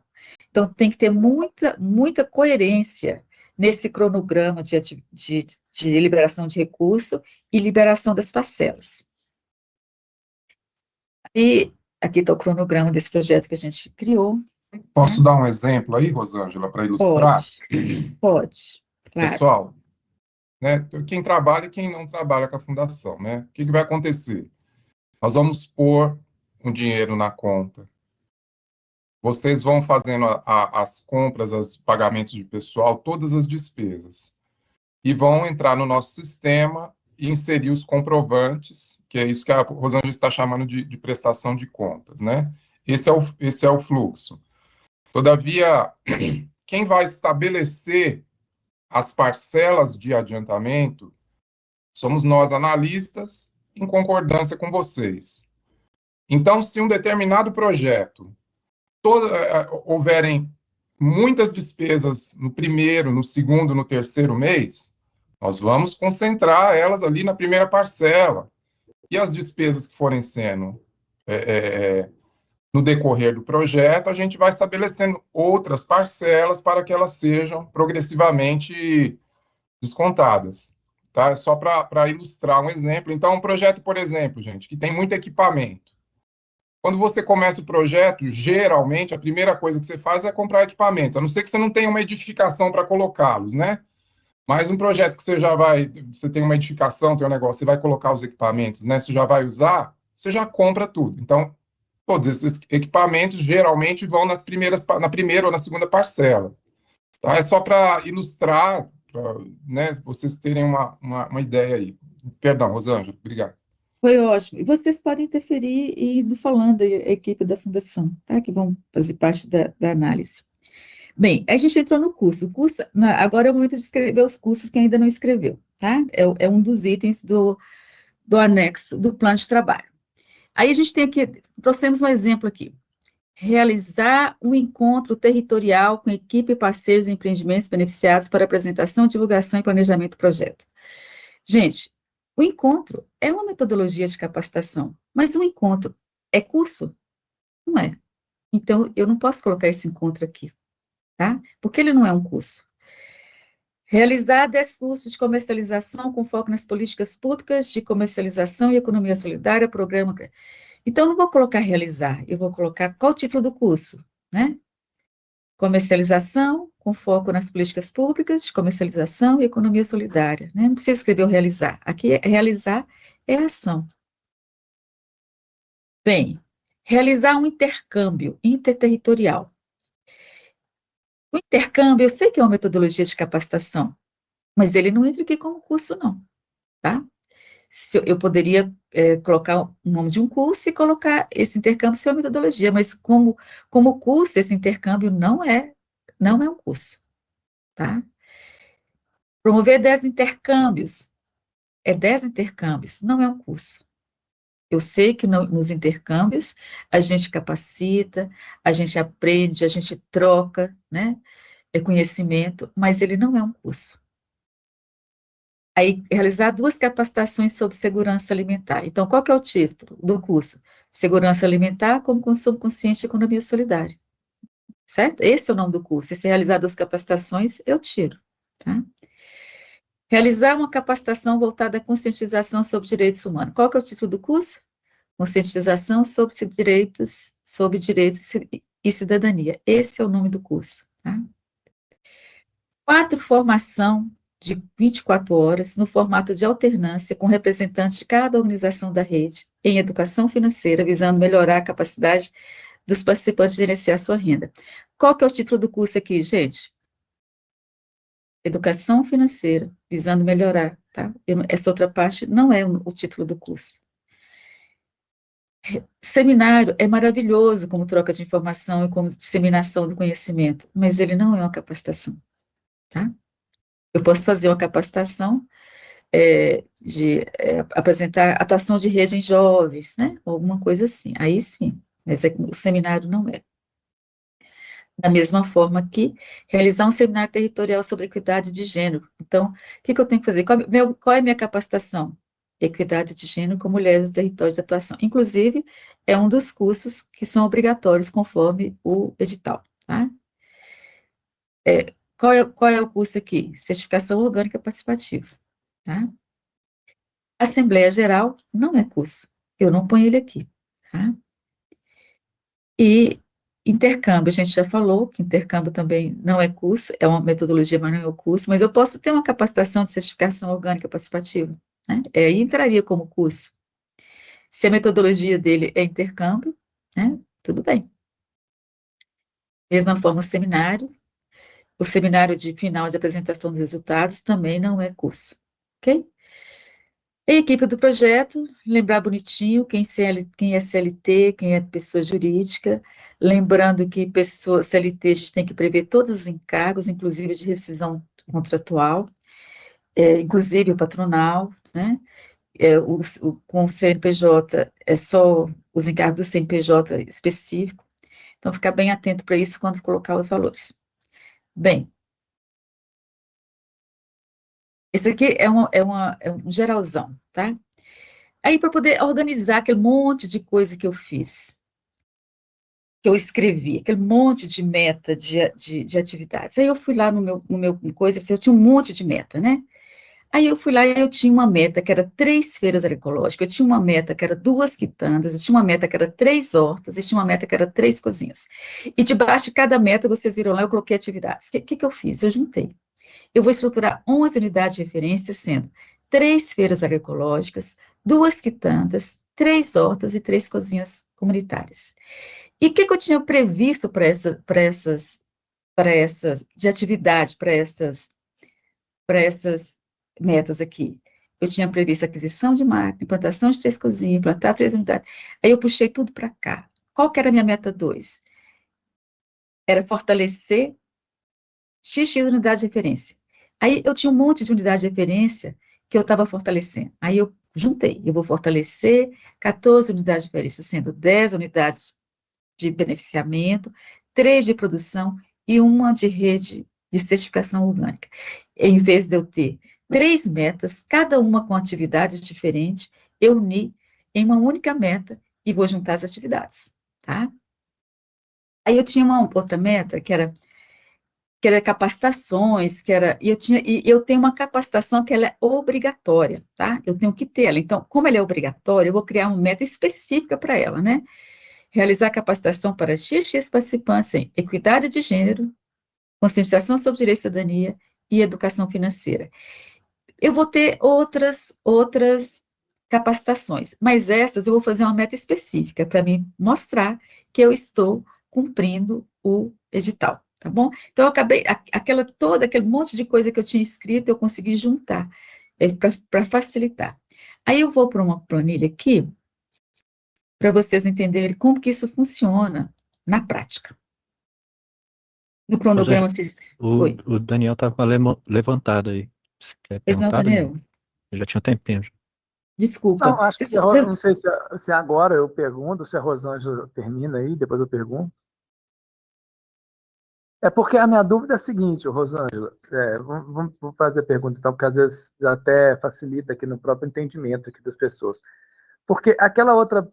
Speaker 10: Então, tem que ter muita coerência nesse cronograma de liberação de recurso e liberação das parcelas. E aqui está o cronograma desse projeto que a gente criou.
Speaker 15: Posso dar um exemplo aí, Rosângela, para ilustrar?
Speaker 10: Pode, claro.
Speaker 15: Pessoal, né, quem trabalha e quem não trabalha com a fundação, né? O que vai acontecer? Nós vamos pôr um dinheiro na conta. Vocês vão fazendo as compras, os pagamentos de pessoal, todas as despesas. E vão entrar no nosso sistema e inserir os comprovantes, que é isso que a Rosângela está chamando de prestação de contas, né? Esse é o fluxo. Todavia, quem vai estabelecer as parcelas de adiantamento somos nós, analistas, em concordância com vocês. Então, se um determinado projeto houverem muitas despesas no primeiro, no segundo, no terceiro mês, Nós vamos concentrar elas ali na primeira parcela. E as despesas que forem sendo no decorrer do projeto, a gente vai estabelecendo outras parcelas para que elas sejam progressivamente descontadas. Tá? É só para ilustrar um exemplo. Então, um projeto, por exemplo, gente, que tem muito equipamento. Quando você começa o projeto, geralmente, a primeira coisa que você faz é comprar equipamentos, a não ser que você não tenha uma edificação para colocá-los, né? Mas um projeto que você tem uma edificação, tem um negócio, você vai colocar os equipamentos, né? Você já vai usar, você já compra tudo. Então, todos esses equipamentos geralmente vão na primeira ou na segunda parcela. Tá? É só para ilustrar, né, vocês terem uma ideia aí. Perdão, Rosângela, obrigado.
Speaker 10: Foi ótimo. E vocês podem interferir e ir falando a equipe da Fundação, tá? Que vão fazer parte da análise. Bem, a gente entrou no curso. Agora é o momento de escrever os cursos que ainda não escreveu, tá? É um dos itens do anexo do plano de trabalho. Aí a gente tem aqui, trouxemos um exemplo aqui. Realizar um encontro territorial com equipe, parceiros e empreendimentos beneficiados para apresentação, divulgação e planejamento do projeto. Gente, o encontro é uma metodologia de capacitação, mas o encontro é curso? Não é. Então, eu não posso colocar esse encontro aqui, tá? Porque ele não é um curso. Realizar 10 cursos de comercialização com foco nas políticas públicas de comercialização e economia solidária, programa... Então, eu não vou colocar realizar, eu vou colocar qual o título do curso, né? Comercialização com foco nas políticas públicas de comercialização e economia solidária, né? Não precisa escrever o realizar. Aqui, realizar é ação. Bem, realizar um intercâmbio interterritorial. O intercâmbio, eu sei que é uma metodologia de capacitação, mas ele não entra aqui como curso, não, tá? Eu poderia colocar o nome de um curso e colocar esse intercâmbio ser uma metodologia, mas como curso, esse intercâmbio não é um curso, tá? Promover 10 intercâmbios, 10 intercâmbios, não é um curso. Eu sei que nos intercâmbios a gente capacita, a gente aprende, a gente troca, né? É conhecimento, mas ele não é um curso. Aí, realizar 2 capacitações sobre segurança alimentar. Então, qual que é o título do curso? Segurança alimentar como consumo consciente e economia solidária. Certo? Esse é o nome do curso. E se realizar 2 capacitações, eu tiro, tá? Realizar uma capacitação voltada à conscientização sobre direitos humanos. Qual que é o título do curso? Conscientização sobre direitos e cidadania. Esse é o nome do curso, tá? 4, formação de 24 horas, no formato de alternância, com representantes de cada organização da rede, em educação financeira, visando melhorar a capacidade dos participantes de gerenciar sua renda. Qual que é o título do curso aqui, gente? Educação financeira, visando melhorar, tá? Essa outra parte não é o título do curso. Seminário é maravilhoso como troca de informação e como disseminação do conhecimento, mas ele não é uma capacitação, tá? Eu posso fazer uma capacitação de apresentar atuação de rede em jovens, né? Alguma coisa assim, aí sim, mas o seminário não é. Da mesma forma que realizar um seminário territorial sobre equidade de gênero. Então, o que eu tenho que fazer? Qual é a minha capacitação? Equidade de gênero com mulheres do território de atuação. Inclusive, é um dos cursos que são obrigatórios conforme o edital, tá? Qual é o curso aqui? Certificação orgânica participativa, tá? Assembleia Geral não é curso, eu não ponho ele aqui, tá? E intercâmbio, a gente já falou que intercâmbio também não é curso, é uma metodologia, mas não é o curso, mas eu posso ter uma capacitação de certificação orgânica participativa, né? Aí entraria como curso. Se a metodologia dele é intercâmbio, né? Tudo bem. Mesma forma, o seminário de final de apresentação dos resultados também não é curso, ok? A equipe do projeto, lembrar bonitinho quem é CLT, quem é pessoa jurídica, lembrando que CLT a gente tem que prever todos os encargos, inclusive de rescisão contratual, inclusive o patronal, né? Com o CNPJ, é só os encargos do CNPJ específico, então ficar bem atento para isso quando colocar os valores. Bem, Esse aqui é um geralzão, tá? Aí, para poder organizar aquele monte de coisa que eu fiz, que eu escrevi, aquele monte de meta de atividades. Aí eu fui lá no meu coisa, eu tinha um monte de meta, né? Aí eu fui lá e eu tinha uma meta que era 3 feiras agroecológicas, eu tinha uma meta que era 2 quitandas, eu tinha uma meta que era 3 hortas, eu tinha uma meta que era 3 cozinhas. E debaixo de cada meta, vocês viram lá, eu coloquei atividades. O que eu fiz? Eu juntei. Eu vou estruturar 11 unidades de referência, sendo 3 feiras agroecológicas, 2 quitandas, 3 hortas e 3 cozinhas comunitárias. E o que eu tinha previsto para essas de atividade, para essas metas aqui? Eu tinha previsto aquisição de máquina, implantação de 3 cozinhas, implantar 3 unidades. Aí eu puxei tudo para cá. Qual que era a minha meta 2? Era fortalecer XX unidades de referência. Aí eu tinha um monte de unidade de referência que eu estava fortalecendo. Aí eu juntei, eu vou fortalecer 14 unidades de referência, sendo 10 unidades de beneficiamento, 3 de produção e uma de rede de certificação orgânica. Em vez de eu ter 3 metas, cada uma com atividades diferentes, eu uni em uma única meta e vou juntar as atividades, tá? Aí eu tinha uma outra meta que era capacitações, e eu tenho uma capacitação que ela é obrigatória, tá? Eu tenho que ter ela. Então, como ela é obrigatória, eu vou criar uma meta específica para ela, né? Realizar capacitação para XX participantes em equidade de gênero, conscientização sobre direito e cidadania e educação financeira. Eu vou ter outras capacitações, mas essas eu vou fazer uma meta específica para me mostrar que eu estou cumprindo o edital, tá bom? Então, eu acabei, aquele monte de coisa que eu tinha escrito, eu consegui juntar para facilitar. Aí eu vou para uma planilha aqui, para vocês entenderem como que isso funciona na prática. No cronograma fiz...
Speaker 12: O Daniel estava levantado aí. Você quer perguntar, Daniel? Eu já tinha um tempinho.
Speaker 10: Desculpa.
Speaker 20: Não, acho que não sei se agora eu pergunto, se a Rosângela termina aí, depois eu pergunto. É porque a minha dúvida é a seguinte, Rosângela, vamos fazer a pergunta então, porque às vezes já até facilita aqui no próprio entendimento aqui das pessoas. Porque aquela outra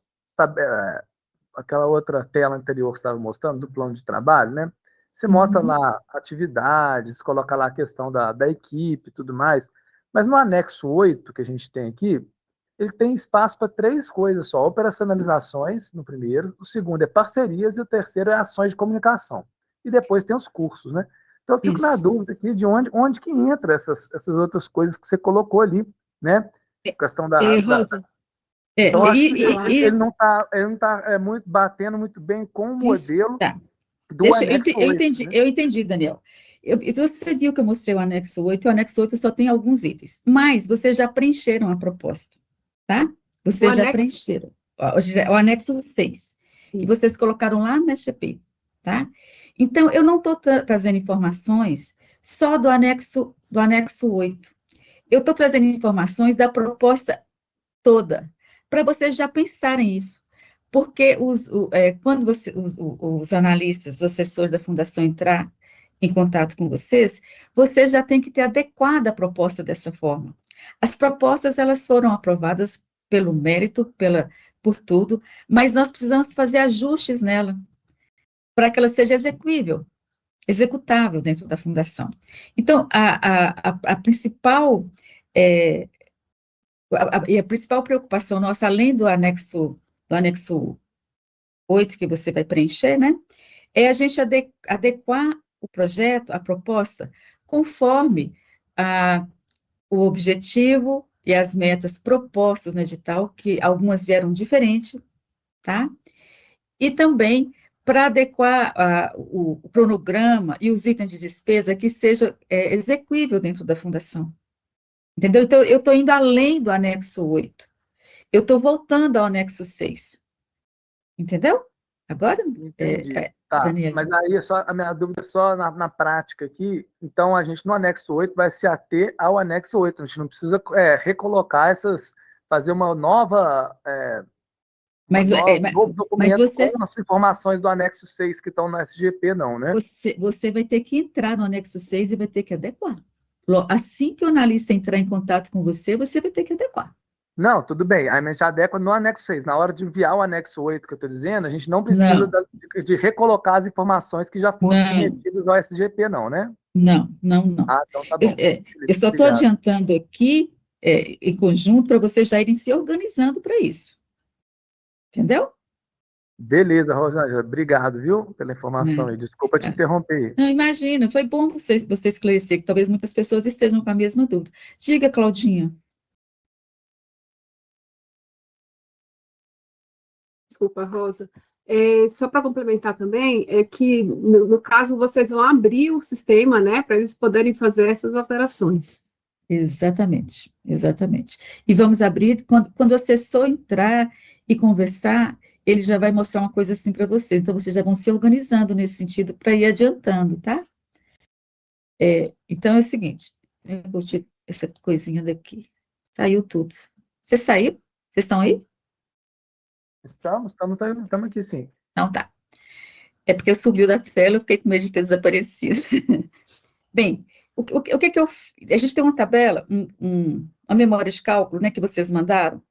Speaker 20: tela anterior que você estava mostrando, do plano de trabalho, né? Você mostra lá atividades, coloca lá a questão da equipe e tudo mais, mas no anexo 8 que a gente tem aqui, ele tem espaço para 3 coisas só: operacionalizações no primeiro, o segundo é parcerias e o terceiro é ações de comunicação. E depois tem os cursos, né? Então eu fico na dúvida aqui de onde que entra essas outras coisas que você colocou ali, né? A questão
Speaker 2: Rosa,
Speaker 20: então, ele não está muito batendo muito bem com o modelo do anexo 8.
Speaker 10: Eu entendi, Daniel. Você viu que eu mostrei o anexo 8, o anexo 8 só tem alguns itens, mas vocês já preencheram a proposta, tá? Vocês já preencheram. O anexo 6, e vocês colocaram lá na SGP, tá? Então, eu não estou trazendo informações só do anexo 8. Eu estou trazendo informações da proposta toda, para vocês já pensarem isso. Porque quando os analistas, os assessores da Fundação entrar em contato com vocês já têm que ter adequado a proposta dessa forma. As propostas, elas foram aprovadas pelo mérito, por tudo, mas nós precisamos fazer ajustes nela, para que ela seja executável dentro da Fundação. Então, a principal... a principal preocupação nossa, além do anexo 8, que você vai preencher, né, é a gente adequar o projeto, a proposta, conforme o objetivo e as metas propostas no edital, que algumas vieram diferente, tá? E também para adequar o cronograma e os itens de despesa que seja execuível dentro da Fundação. Entendeu? Então, eu estou indo além do anexo 8. Eu estou voltando ao anexo 6. Entendeu? Agora,
Speaker 20: Entendi.
Speaker 10: Daniel.
Speaker 20: Mas aí a minha dúvida é só na prática aqui. Então, a gente no anexo 8 vai se ater ao anexo 8. A gente não precisa recolocar fazer uma nova... novo documento com as informações do anexo 6 que estão no SGP, não, né?
Speaker 10: Você vai ter que entrar no anexo 6 e vai ter que adequar. Assim que o analista entrar em contato com você, você vai ter que adequar.
Speaker 20: Não, tudo bem. A gente adequa no anexo 6. Na hora de enviar o anexo 8 que eu estou dizendo, a gente não precisa de recolocar as informações que já foram submetidas ao SGP, não, né?
Speaker 10: Não.
Speaker 20: Ah, então tá bom.
Speaker 10: Eu só estou adiantando aqui, em conjunto, para vocês já irem se organizando para isso. Entendeu?
Speaker 20: Beleza, Rosângela. Obrigado, viu, pela informação aí. Desculpa te interromper.
Speaker 10: Não, imagina, foi bom você esclarecer, que talvez muitas pessoas estejam com a mesma dúvida. Diga, Claudinha.
Speaker 2: Desculpa, Rosa. Só para complementar também, é que, no caso, vocês vão abrir o sistema, né, para eles poderem fazer essas alterações.
Speaker 10: Exatamente. E vamos abrir, quando o assessor entrar e conversar, ele já vai mostrar uma coisa assim para vocês, então vocês já vão se organizando nesse sentido para ir adiantando, tá? Então é o seguinte, eu vou tirar essa coisinha daqui. Saiu tudo. Você saiu? Vocês estão aí?
Speaker 20: Estamos aqui, sim.
Speaker 10: Não, tá. É porque subiu da tela, eu fiquei com medo de ter desaparecido. Bem, o que eu... A gente tem uma tabela, uma memória de cálculo, né, que vocês mandaram.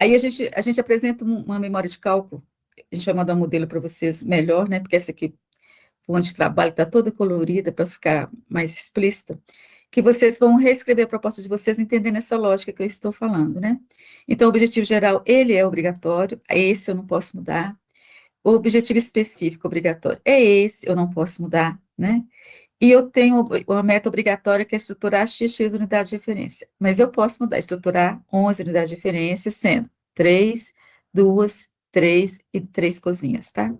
Speaker 10: Aí a gente apresenta uma memória de cálculo, a gente vai mandar um modelo para vocês melhor, né, porque essa aqui, onde de trabalho, está toda colorida para ficar mais explícita, que vocês vão reescrever a proposta de vocês entendendo essa lógica que eu estou falando, né? Então, o objetivo geral, ele é obrigatório, esse eu não posso mudar. O objetivo específico obrigatório é esse, eu não posso mudar, né? E eu tenho uma meta obrigatória que é estruturar XX unidades de referência, mas eu posso mudar, estruturar 11 unidades de referência, sendo 3, 2, 3 e 3 cozinhas, tá?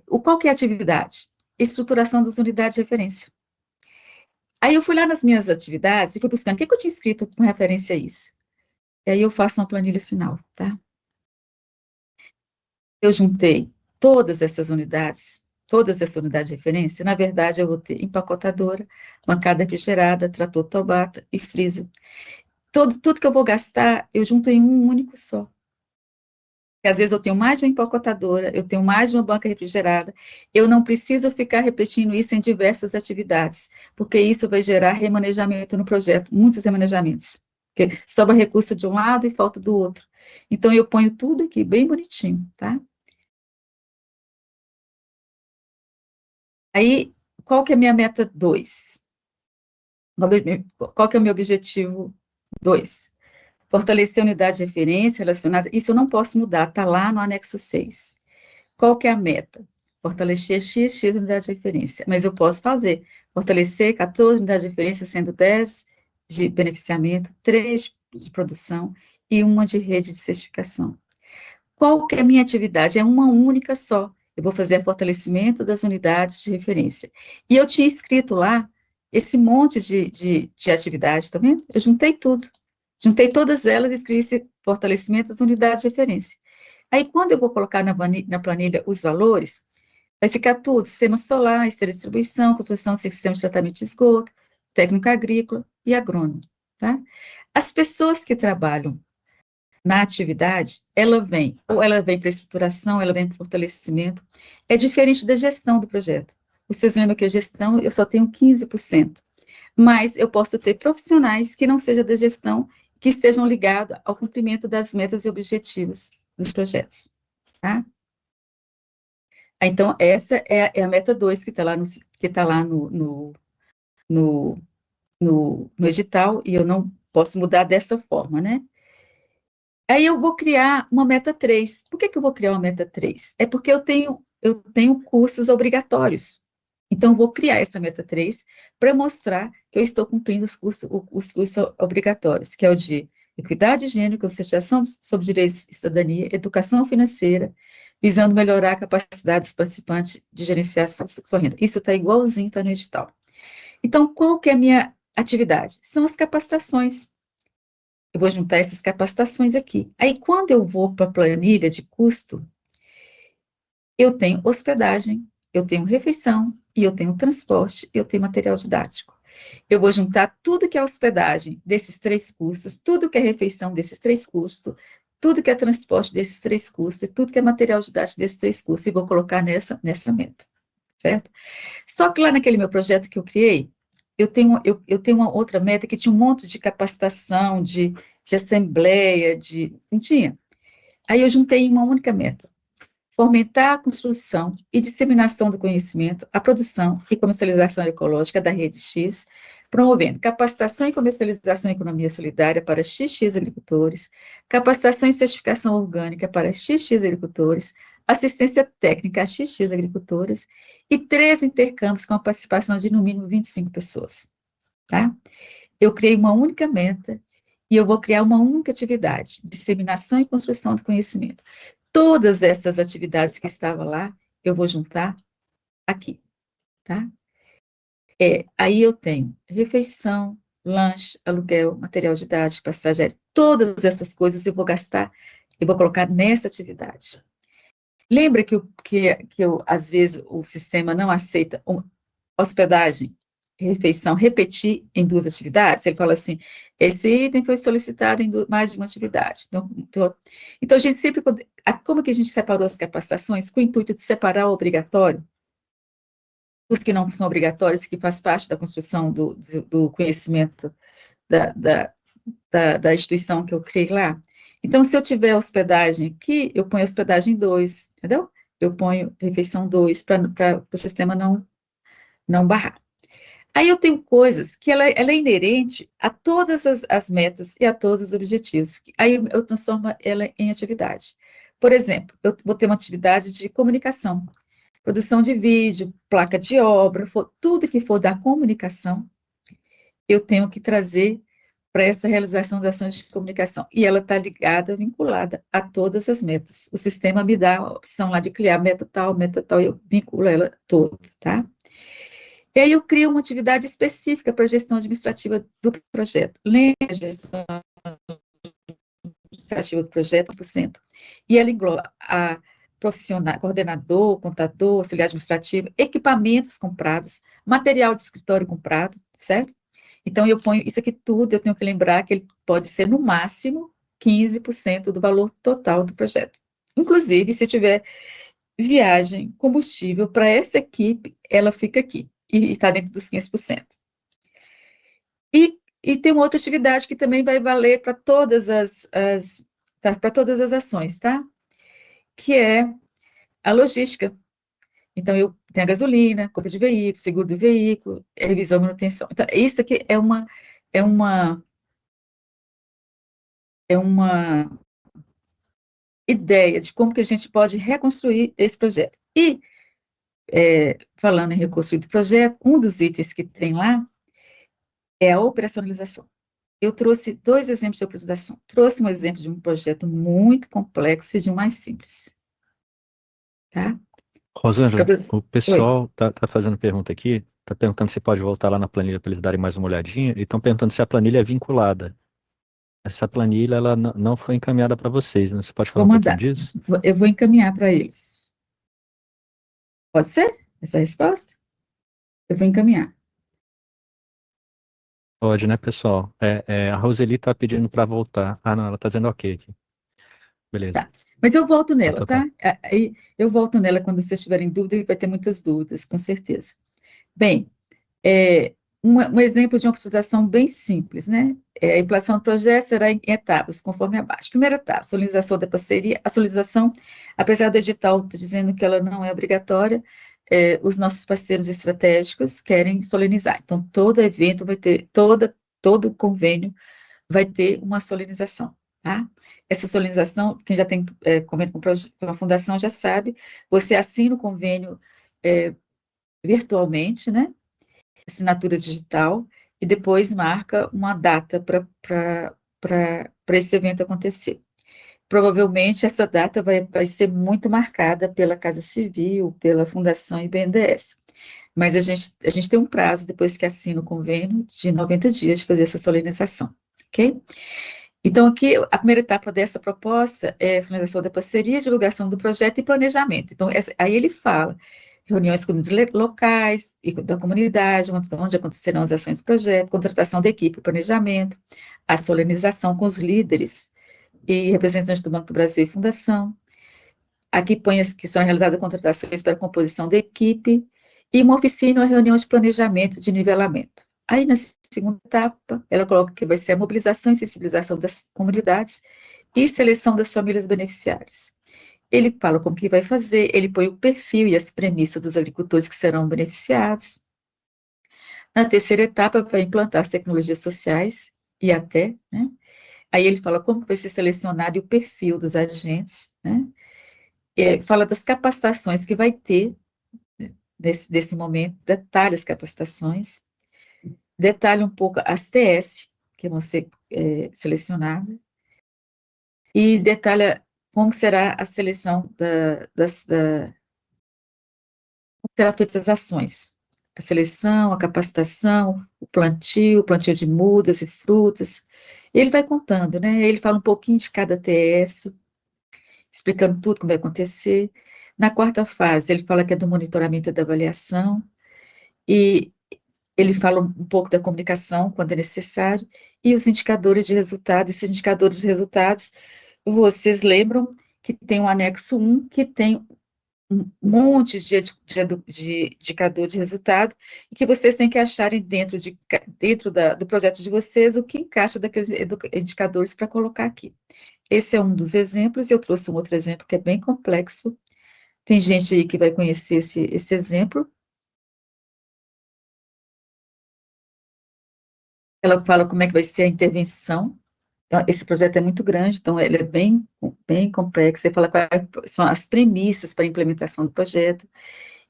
Speaker 10: Qual que é a atividade? Estruturação das unidades de referência. Aí eu fui lá nas minhas atividades e fui buscando o que eu tinha escrito com referência a isso. E aí eu faço uma planilha final, tá? Eu juntei todas essas unidades de referência. Na verdade, eu vou ter empacotadora, bancada refrigerada, trator Tobata e freezer. Tudo que eu vou gastar, eu junto em um único só. Porque às vezes eu tenho mais de uma empacotadora, eu tenho mais de uma banca refrigerada, eu não preciso ficar repetindo isso em diversas atividades, porque isso vai gerar remanejamento no projeto, muitos remanejamentos, porque sobra recurso de um lado e falta do outro. Então, eu ponho tudo aqui, bem bonitinho, tá? Aí, qual que é a minha meta 2? Qual que é o meu objetivo 2? Fortalecer a unidade de referência relacionada, isso eu não posso mudar, está lá no anexo 6. Qual que é a meta? Fortalecer X unidade de referência, mas eu posso fazer, fortalecer 14 unidades de referência, sendo 10 de beneficiamento, 3 de produção e uma de rede de certificação. Qual que é a minha atividade? É uma única só. Eu vou fazer fortalecimento das unidades de referência. E eu tinha escrito lá esse monte de atividades, tá vendo? Eu juntei tudo. Juntei todas elas e escrevi esse fortalecimento das unidades de referência. Aí, quando eu vou colocar na planilha os valores, vai ficar tudo, sistema solar, distribuição, construção de sistema de tratamento de esgoto, técnico agrícola e agrônomo, tá? As pessoas que trabalham na atividade, ela vem para estruturação, ela vem para fortalecimento, é diferente da gestão do projeto. Vocês lembram que a gestão, eu só tenho 15%, mas eu posso ter profissionais que não sejam da gestão, que estejam ligados ao cumprimento das metas e objetivos dos projetos, tá? Então, essa é a meta 2 que está lá no edital, e eu não posso mudar dessa forma, né? Aí eu vou criar uma meta 3. Por que eu vou criar uma meta 3? É porque eu tenho cursos obrigatórios. Então, eu vou criar essa meta 3 para mostrar que eu estou cumprindo os cursos obrigatórios, que é o de equidade de gênero, conscientização sobre direitos e cidadania, educação financeira, visando melhorar a capacidade dos participantes de gerenciar sua renda. Isso está igualzinho, está no edital. Então, qual que é a minha atividade? São as capacitações. Eu vou juntar essas capacitações aqui. Aí, quando eu vou para a planilha de custo, eu tenho hospedagem, eu tenho refeição, e eu tenho transporte, e eu tenho material didático. Eu vou juntar tudo que é hospedagem desses 3 custos, tudo que é refeição desses 3 custos, tudo que é transporte desses 3 custos, e tudo que é material didático desses 3 custos, e vou colocar nessa meta, certo? Só que lá naquele meu projeto que eu criei, eu tenho uma outra meta que tinha um monte de capacitação, de assembleia, não tinha. Aí eu juntei em uma única meta: fomentar a construção e disseminação do conhecimento, a produção e comercialização ecológica da Rede X, promovendo capacitação e comercialização em economia solidária para XX agricultores, capacitação e certificação orgânica para XX agricultores, assistência técnica a XX agricultores e 3 intercâmbios com a participação de no mínimo 25 pessoas. Tá? Eu criei uma única meta e eu vou criar uma única atividade: disseminação e construção do conhecimento. Todas essas atividades que estavam lá, eu vou juntar aqui, tá? Aí eu tenho refeição, lanche, aluguel, material didático, passagem aérea, todas essas coisas eu vou gastar, eu vou colocar nessa atividade. Lembra que às vezes, o sistema não aceita hospedagem, refeição, repetir em 2 atividades? Ele fala assim: esse item foi solicitado em mais de uma atividade. Então a gente sempre, como que a gente separou as capacitações? Com o intuito de separar o obrigatório, os que não são obrigatórios, que faz parte da construção do conhecimento da instituição que eu criei lá. Então, se eu tiver hospedagem aqui, eu ponho hospedagem 2, entendeu? Eu ponho refeição 2, para o sistema não barrar. Aí eu tenho coisas que ela é inerente a todas as metas e a todos os objetivos. Aí eu transformo ela em atividade. Por exemplo, eu vou ter uma atividade de comunicação, produção de vídeo, placa de obra, tudo que for da comunicação, eu tenho que trazer para essa realização das ações de comunicação. E ela está ligada, vinculada a todas as metas. O sistema me dá a opção lá de criar meta tal, eu vinculo ela toda, tá? E aí eu crio uma atividade específica para a gestão administrativa do projeto. Lembra a gestão administrativa do projeto, 100%. E ela engloba a profissional, coordenador, contador, auxiliar administrativo, equipamentos comprados, material de escritório comprado, certo? Então, eu ponho isso aqui tudo, eu tenho que lembrar que ele pode ser, no máximo, 15% do valor total do projeto. Inclusive, se tiver viagem, combustível para essa equipe, ela fica aqui, e está dentro dos 15%. E tem uma outra atividade que também vai valer para todas para todas as ações, tá? Que é a logística. Então, eu tenho a gasolina, compra de veículo, seguro do veículo, revisão e manutenção. Então, isso aqui é uma ideia de como que a gente pode reconstruir esse projeto. E, falando em reconstruir o projeto, um dos itens que tem lá é a operacionalização. Eu trouxe 2 exemplos de operacionalização. Trouxe um exemplo de um projeto muito complexo e de um mais simples. Tá?
Speaker 12: Rosângela, o pessoal está fazendo pergunta aqui, está perguntando se pode voltar lá na planilha para eles darem mais uma olhadinha, e estão perguntando se a planilha é vinculada. Essa planilha ela não foi encaminhada para vocês, né? Você pode falar um pouquinho disso?
Speaker 10: Eu vou encaminhar para eles. Pode ser essa resposta? Eu vou encaminhar.
Speaker 12: Pode, né, pessoal? A Roseli está pedindo para voltar. Ah, não, ela está dizendo ok aqui. Beleza.
Speaker 10: Tá. Mas eu volto nela, tá? Aí eu volto nela quando vocês tiverem dúvida, e vai ter muitas dúvidas, com certeza. Bem, um exemplo de uma optimização bem simples, né? A implantação do projeto será em etapas, conforme abaixo. Primeira etapa, solenização da parceria. A solenização, apesar do edital estar dizendo que ela não é obrigatória, os nossos parceiros estratégicos querem solenizar. Então, todo evento vai ter, todo convênio vai ter uma solenização, tá? Essa solenização, quem já tem convênio com a fundação já sabe, você assina o convênio virtualmente, né? Assinatura digital, e depois marca uma data para esse evento acontecer. Provavelmente essa data vai ser muito marcada pela Casa Civil, pela Fundação e BNDES. Mas a gente tem um prazo, depois que assina o convênio, de 90 dias de fazer essa solenização, ok? Então, aqui, a primeira etapa dessa proposta é a finalização da parceria, divulgação do projeto e planejamento. Então, aí ele fala reuniões com os locais e da comunidade, onde acontecerão as ações do projeto, contratação da equipe, planejamento, a solenização com os líderes e representantes do Banco do Brasil e Fundação. Aqui põe as que são realizadas contratações para a composição da equipe e uma oficina ou reunião de planejamento de nivelamento. Aí, na segunda etapa, ela coloca que vai ser a mobilização e sensibilização das comunidades e seleção das famílias beneficiárias. Ele fala como que vai fazer, ele põe o perfil e as premissas dos agricultores que serão beneficiados. Na terceira etapa, vai implantar as tecnologias sociais e até, né? Aí ele fala como vai ser selecionado e o perfil dos agentes, né? Fala das capacitações que vai ter nesse momento, detalha as capacitações, detalha um pouco as TS, que vão ser selecionadas, e detalha como será a seleção como será feitas as ações, a seleção, a capacitação, o plantio de mudas e frutas. Ele vai contando, né? Ele fala um pouquinho de cada TS, explicando tudo como vai acontecer. Na quarta fase, ele fala que é do monitoramento e da avaliação, e ele fala um pouco da comunicação, quando é necessário, e os indicadores de resultados. Esses indicadores de resultados, vocês lembram que tem um anexo 1, que tem um monte de indicador de resultado, e que vocês têm que acharem dentro do projeto de vocês o que encaixa daqueles indicadores para colocar aqui. Esse é um dos exemplos, e eu trouxe um outro exemplo que é bem complexo. Tem gente aí que vai conhecer esse exemplo. Ela fala como é que vai ser a intervenção. Então, esse projeto é muito grande, então ele é bem complexo. Ele fala quais são as premissas para a implementação do projeto.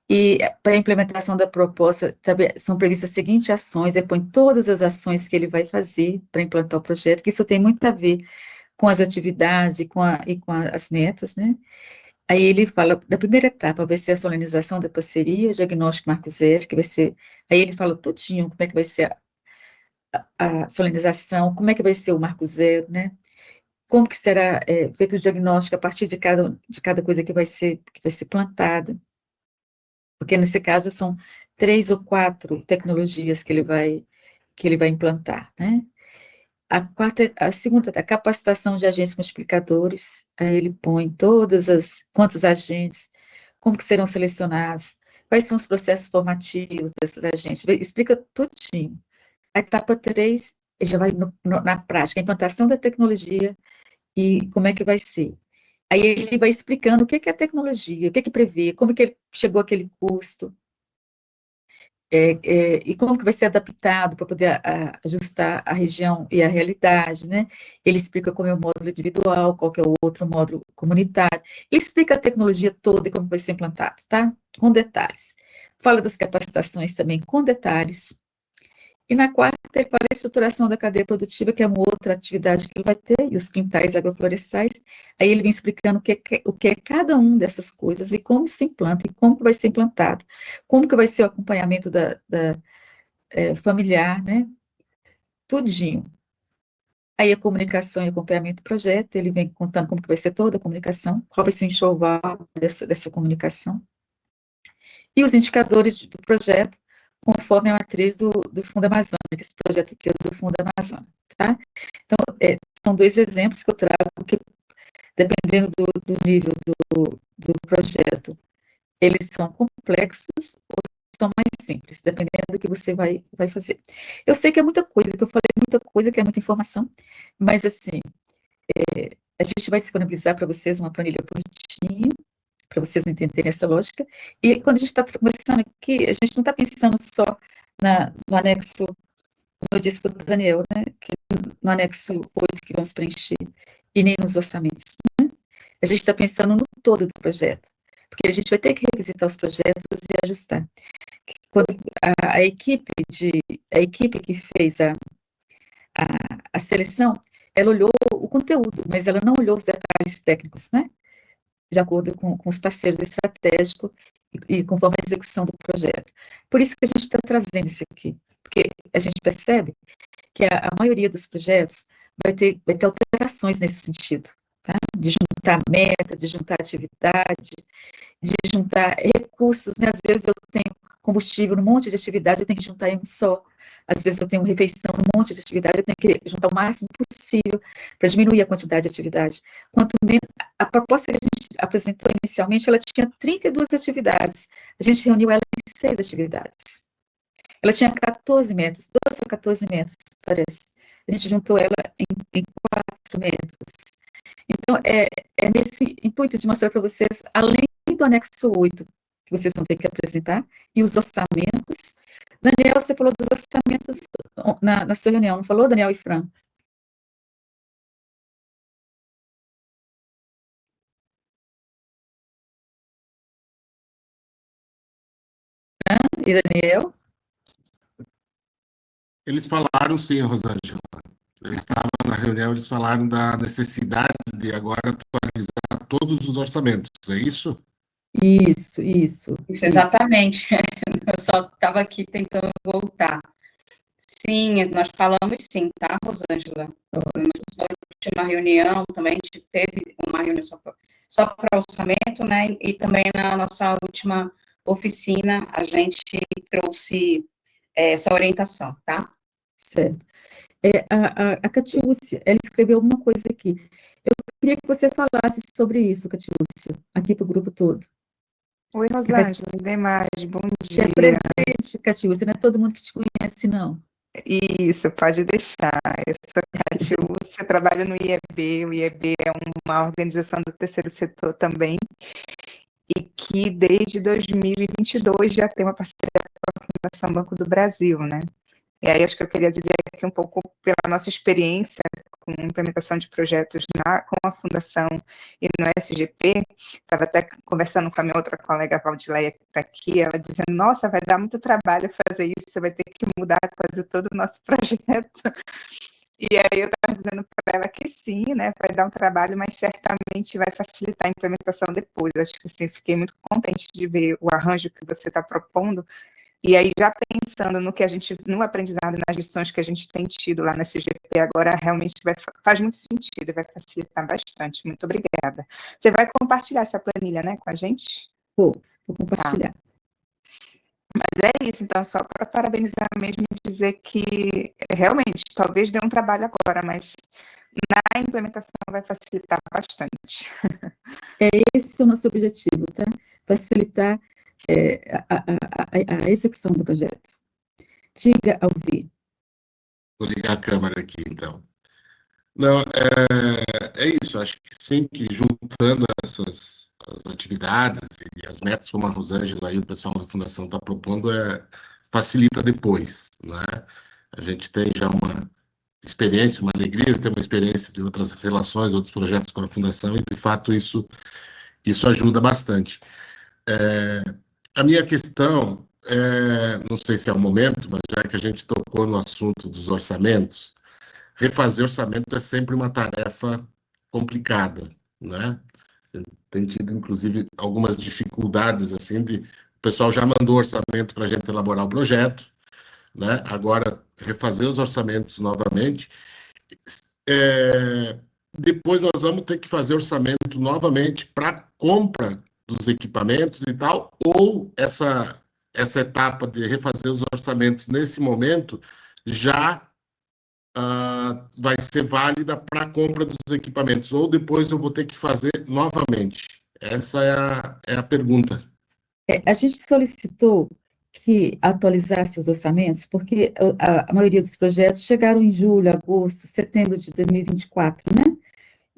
Speaker 10: E para a implementação da proposta, são previstas as seguintes ações, ele põe todas as ações que ele vai fazer para implantar o projeto, que isso tem muito a ver com as atividades e com as metas, né? Aí ele fala, da primeira etapa, vai ser a solenização da parceria, o diagnóstico marco zero, que vai ser, aí ele fala tudinho, como é que vai ser a solenização, como é que vai ser o marco zero, né? Como que será feito o diagnóstico a partir de cada coisa que vai ser plantada. Porque nesse caso são 3 ou 4 tecnologias que ele vai implantar, né? A segunda, a capacitação de agentes multiplicadores, aí ele põe quantos agentes, como que serão selecionados, quais são os processos formativos desses agentes, explica tudinho. A etapa 3, já vai na prática, a implantação da tecnologia e como é que vai ser. Aí ele vai explicando o que é a tecnologia, o que prevê, como que ele chegou àquele custo, e como que vai ser adaptado para poder ajustar a região e a realidade, né? Ele explica como é o módulo individual, qual que é o outro módulo comunitário. Ele explica a tecnologia toda e como vai ser implantada, tá? Com detalhes. Fala das capacitações também com detalhes. E na quarta, ele fala da estruturação da cadeia produtiva, que é uma outra atividade que ele vai ter, e os quintais agroflorestais. Aí ele vem explicando o que é cada uma dessas coisas, e como se implanta, e como que vai ser implantado, como que vai ser o acompanhamento familiar, né? Tudinho. Aí a comunicação e acompanhamento do projeto, ele vem contando como que vai ser toda a comunicação, qual vai ser o enxoval dessa comunicação. E os indicadores do projeto, conforme a matriz do Fundo Amazônia, esse projeto aqui é do Fundo Amazônia, tá? Então, são 2 exemplos que eu trago, que dependendo do nível do projeto, eles são complexos ou são mais simples, dependendo do que você vai fazer. Eu sei que é muita coisa, que eu falei muita coisa, que é muita informação, mas, assim, a gente vai disponibilizar para vocês uma planilha bonitinha, para vocês entenderem essa lógica, e quando a gente está conversando aqui, a gente não está pensando só no anexo, como eu disse para o Daniel, né, que no anexo 8 que vamos preencher, e nem nos orçamentos, né? A gente está pensando no todo do projeto, porque a gente vai ter que revisitar os projetos e ajustar. Quando a equipe que fez a seleção, ela olhou o conteúdo, mas ela não olhou os detalhes técnicos, né? De acordo com os parceiros estratégicos e conforme a execução do projeto. Por isso que a gente está trazendo isso aqui, porque a gente percebe que a maioria dos projetos vai ter alterações nesse sentido, tá? De juntar meta, de juntar atividade, de juntar recursos, né? Às vezes eu tenho combustível num monte de atividade, eu tenho que juntar em um só. Às vezes eu tenho refeição num monte de atividade, eu tenho que juntar o máximo possível para diminuir a quantidade de atividade. Quanto menos, a proposta que a gente apresentou inicialmente, ela tinha 32 atividades. A gente reuniu ela em 6 atividades. Ela tinha 14 metros, 12 ou 14 metros, parece. A gente juntou ela em 4 metros. Então, é nesse intuito de mostrar para vocês, além do anexo 8, que vocês vão ter que apresentar, e os orçamentos. Daniel, você falou dos orçamentos na sua reunião, não falou, Daniel e Fran? E Daniel?
Speaker 1: Eles falaram sim, Rosângela. Eu estava na reunião, eles falaram da necessidade de agora atualizar todos os orçamentos, é isso?
Speaker 10: Isso.
Speaker 3: Exatamente. Eu só estava aqui tentando voltar. Sim, nós falamos sim, tá, Rosângela? Na nossa última reunião também, a gente teve uma reunião só para orçamento, né? E também na nossa última oficina, a gente trouxe essa orientação, tá?
Speaker 10: Certo. A Catiúcia, ela escreveu alguma coisa aqui. Eu queria que você falasse sobre isso, Catiúcia, aqui para o grupo todo.
Speaker 7: Oi, Rosângela, Demais, bom dia.
Speaker 10: Se apresente, Catiúcia, não é todo mundo que te conhece, não.
Speaker 7: Isso, pode deixar. Eu sou Catiúcia, trabalho no IEB. O IEB é uma organização do terceiro setor também, e que desde 2022 já tem uma parceria com a Fundação Banco do Brasil, né? E aí acho que eu queria dizer aqui um pouco pela nossa experiência com implementação de projetos com a Fundação e no SGP. Estava até conversando com a minha outra colega, Valdileia, que está aqui, ela dizendo, nossa, vai dar muito trabalho fazer isso, você vai ter que mudar quase todo o nosso projeto. E aí eu estava dizendo para ela que sim, né, vai dar um trabalho, mas certamente vai facilitar a implementação depois. Acho que assim, fiquei muito contente de ver o arranjo que você está propondo. E aí, já pensando no aprendizado e nas lições que a gente tem tido lá na SGP, agora realmente faz muito sentido e vai facilitar bastante. Muito obrigada. Você vai compartilhar essa planilha, né, com a gente?
Speaker 10: Vou compartilhar.
Speaker 7: Tá. Mas é isso, então, só para parabenizar mesmo e dizer que realmente, talvez dê um trabalho agora, mas na implementação vai facilitar bastante.
Speaker 10: Esse é o nosso objetivo, tá? Facilitar a execução do projeto. Diga, Alvi.
Speaker 1: Vou ligar a câmera aqui, então. Não, é isso, acho que sempre juntando as atividades e as metas, como a Rosângela e o pessoal da Fundação está propondo, facilita depois, né? A gente tem já uma experiência, uma alegria de ter uma experiência de outras relações, outros projetos com a Fundação, e, de fato, isso ajuda bastante. A minha questão, não sei se é o momento, mas já que a gente tocou no assunto dos orçamentos, refazer orçamento é sempre uma tarefa complicada, né? Tem tido, inclusive, algumas dificuldades, assim, o pessoal já mandou orçamento para a gente elaborar o projeto, né? Agora, refazer os orçamentos novamente. Depois nós vamos ter que fazer orçamento novamente para compra dos equipamentos e tal, ou essa etapa de refazer os orçamentos nesse momento já vai ser válida para a compra dos equipamentos, ou depois eu vou ter que fazer novamente? Essa é a pergunta.
Speaker 10: A gente solicitou que atualizasse os orçamentos, porque a maioria dos projetos chegaram em julho, agosto, setembro de 2024, né?